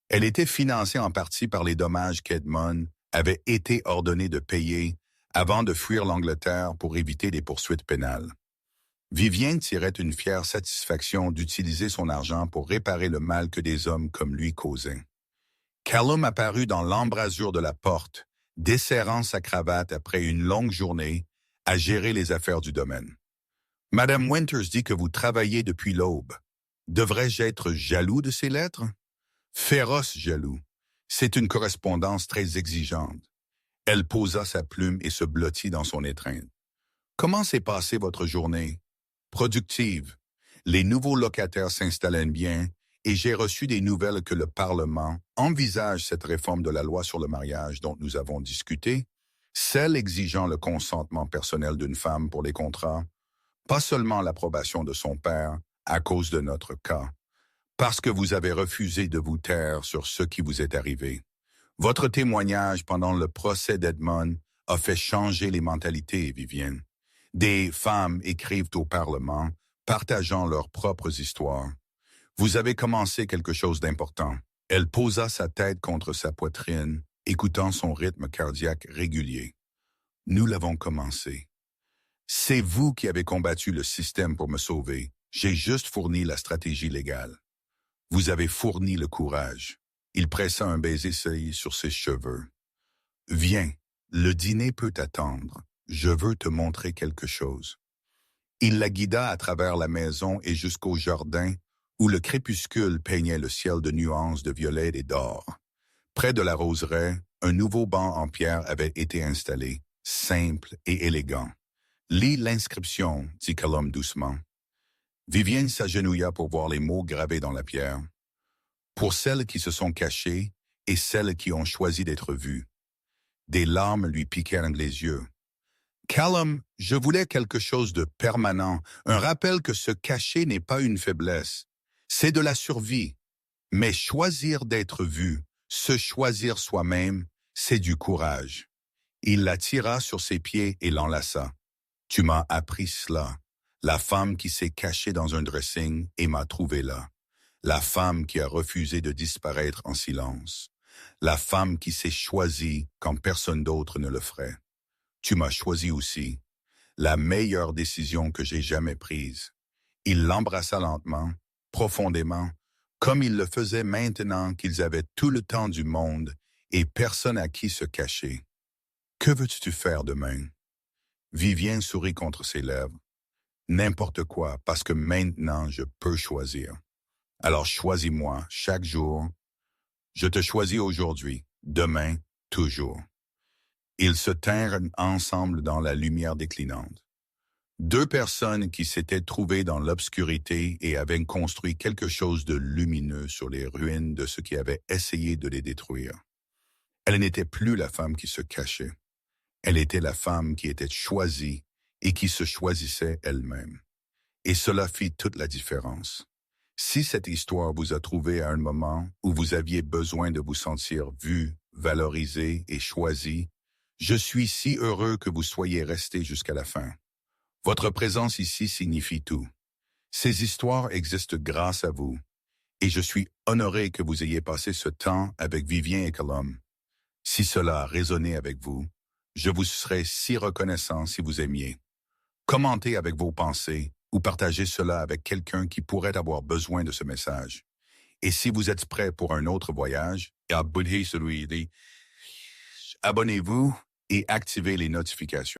Elle était financée en partie par les dommages qu'Edmund avait été ordonné de payer avant de fuir l'Angleterre pour éviter des poursuites pénales. Vivienne tirait une fière satisfaction d'utiliser son argent pour réparer le mal que des hommes comme lui causaient. Callum apparut dans l'embrasure de la porte, desserrant sa cravate après une longue journée à gérer les affaires du domaine. « Madame Winters dit que vous travaillez depuis l'aube. Devrais-je être jaloux de ces lettres? » « Féroce jaloux. C'est une correspondance très exigeante. » Elle posa sa plume et se blottit dans son étreinte. « Comment s'est passée votre journée? » « Productive. Les nouveaux locataires s'installaient bien et j'ai reçu des nouvelles que le Parlement envisage cette réforme de la loi sur le mariage dont nous avons discuté, celle exigeant le consentement personnel d'une femme pour les contrats, pas seulement l'approbation de son père à cause de notre cas, parce que vous avez refusé de vous taire sur ce qui vous est arrivé. Votre témoignage pendant le procès d'Edmond a fait changer les mentalités, Vivienne. Des femmes écrivent au Parlement, partageant leurs propres histoires. Vous avez commencé quelque chose d'important. Elle posa sa tête contre sa poitrine, écoutant son rythme cardiaque régulier. Nous l'avons commencé. C'est vous qui avez combattu le système pour me sauver. J'ai juste fourni la stratégie légale. Vous avez fourni le courage. Il pressa un baiser sur ses cheveux. Viens, le dîner peut attendre. Je veux te montrer quelque chose. Il la guida à travers la maison et jusqu'au jardin où le crépuscule peignait le ciel de nuances de violet et d'or. Près de la roseraie, un nouveau banc en pierre avait été installé, simple et élégant. Lis l'inscription, dit Callum doucement. Vivienne s'agenouilla pour voir les mots gravés dans la pierre. Pour celles qui se sont cachées et celles qui ont choisi d'être vues. Des larmes lui piquèrent les yeux. Callum, je voulais quelque chose de permanent, un rappel que se cacher n'est pas une faiblesse. C'est de la survie. Mais choisir d'être vu, se choisir soi-même, c'est du courage. Il la tira sur ses pieds et l'enlaça. Tu m'as appris cela. La femme qui s'est cachée dans un dressing et m'a trouvé là. La femme qui a refusé de disparaître en silence. La femme qui s'est choisie quand personne d'autre ne le ferait. Tu m'as choisi aussi. La meilleure décision que j'ai jamais prise. Il l'embrassa lentement, profondément, comme il le faisait maintenant qu'ils avaient tout le temps du monde et personne à qui se cacher. Que veux-tu faire demain? Vivienne sourit contre ses lèvres. N'importe quoi, parce que maintenant je peux choisir. Alors choisis-moi chaque jour. Je te choisis aujourd'hui, demain, toujours. Ils se tinrent ensemble dans la lumière déclinante. Deux personnes qui s'étaient trouvées dans l'obscurité et avaient construit quelque chose de lumineux sur les ruines de ce qui avait essayé de les détruire. Elle n'était plus la femme qui se cachait. Elle était la femme qui était choisie et qui se choisissait elle-même. Et cela fit toute la différence. Si cette histoire vous a trouvé à un moment où vous aviez besoin de vous sentir vu, valorisé et choisi, je suis si heureux que vous soyez resté jusqu'à la fin. Votre présence ici signifie tout. Ces histoires existent grâce à vous, et je suis honoré que vous ayez passé ce temps avec Vivien et Callum. Si cela a résonné avec vous, je vous serais si reconnaissant si vous aimiez. Commentez avec vos pensées ou partagez cela avec quelqu'un qui pourrait avoir besoin de ce message. Et si vous êtes prêt pour un autre voyage, abonnez-vous et activez les notifications.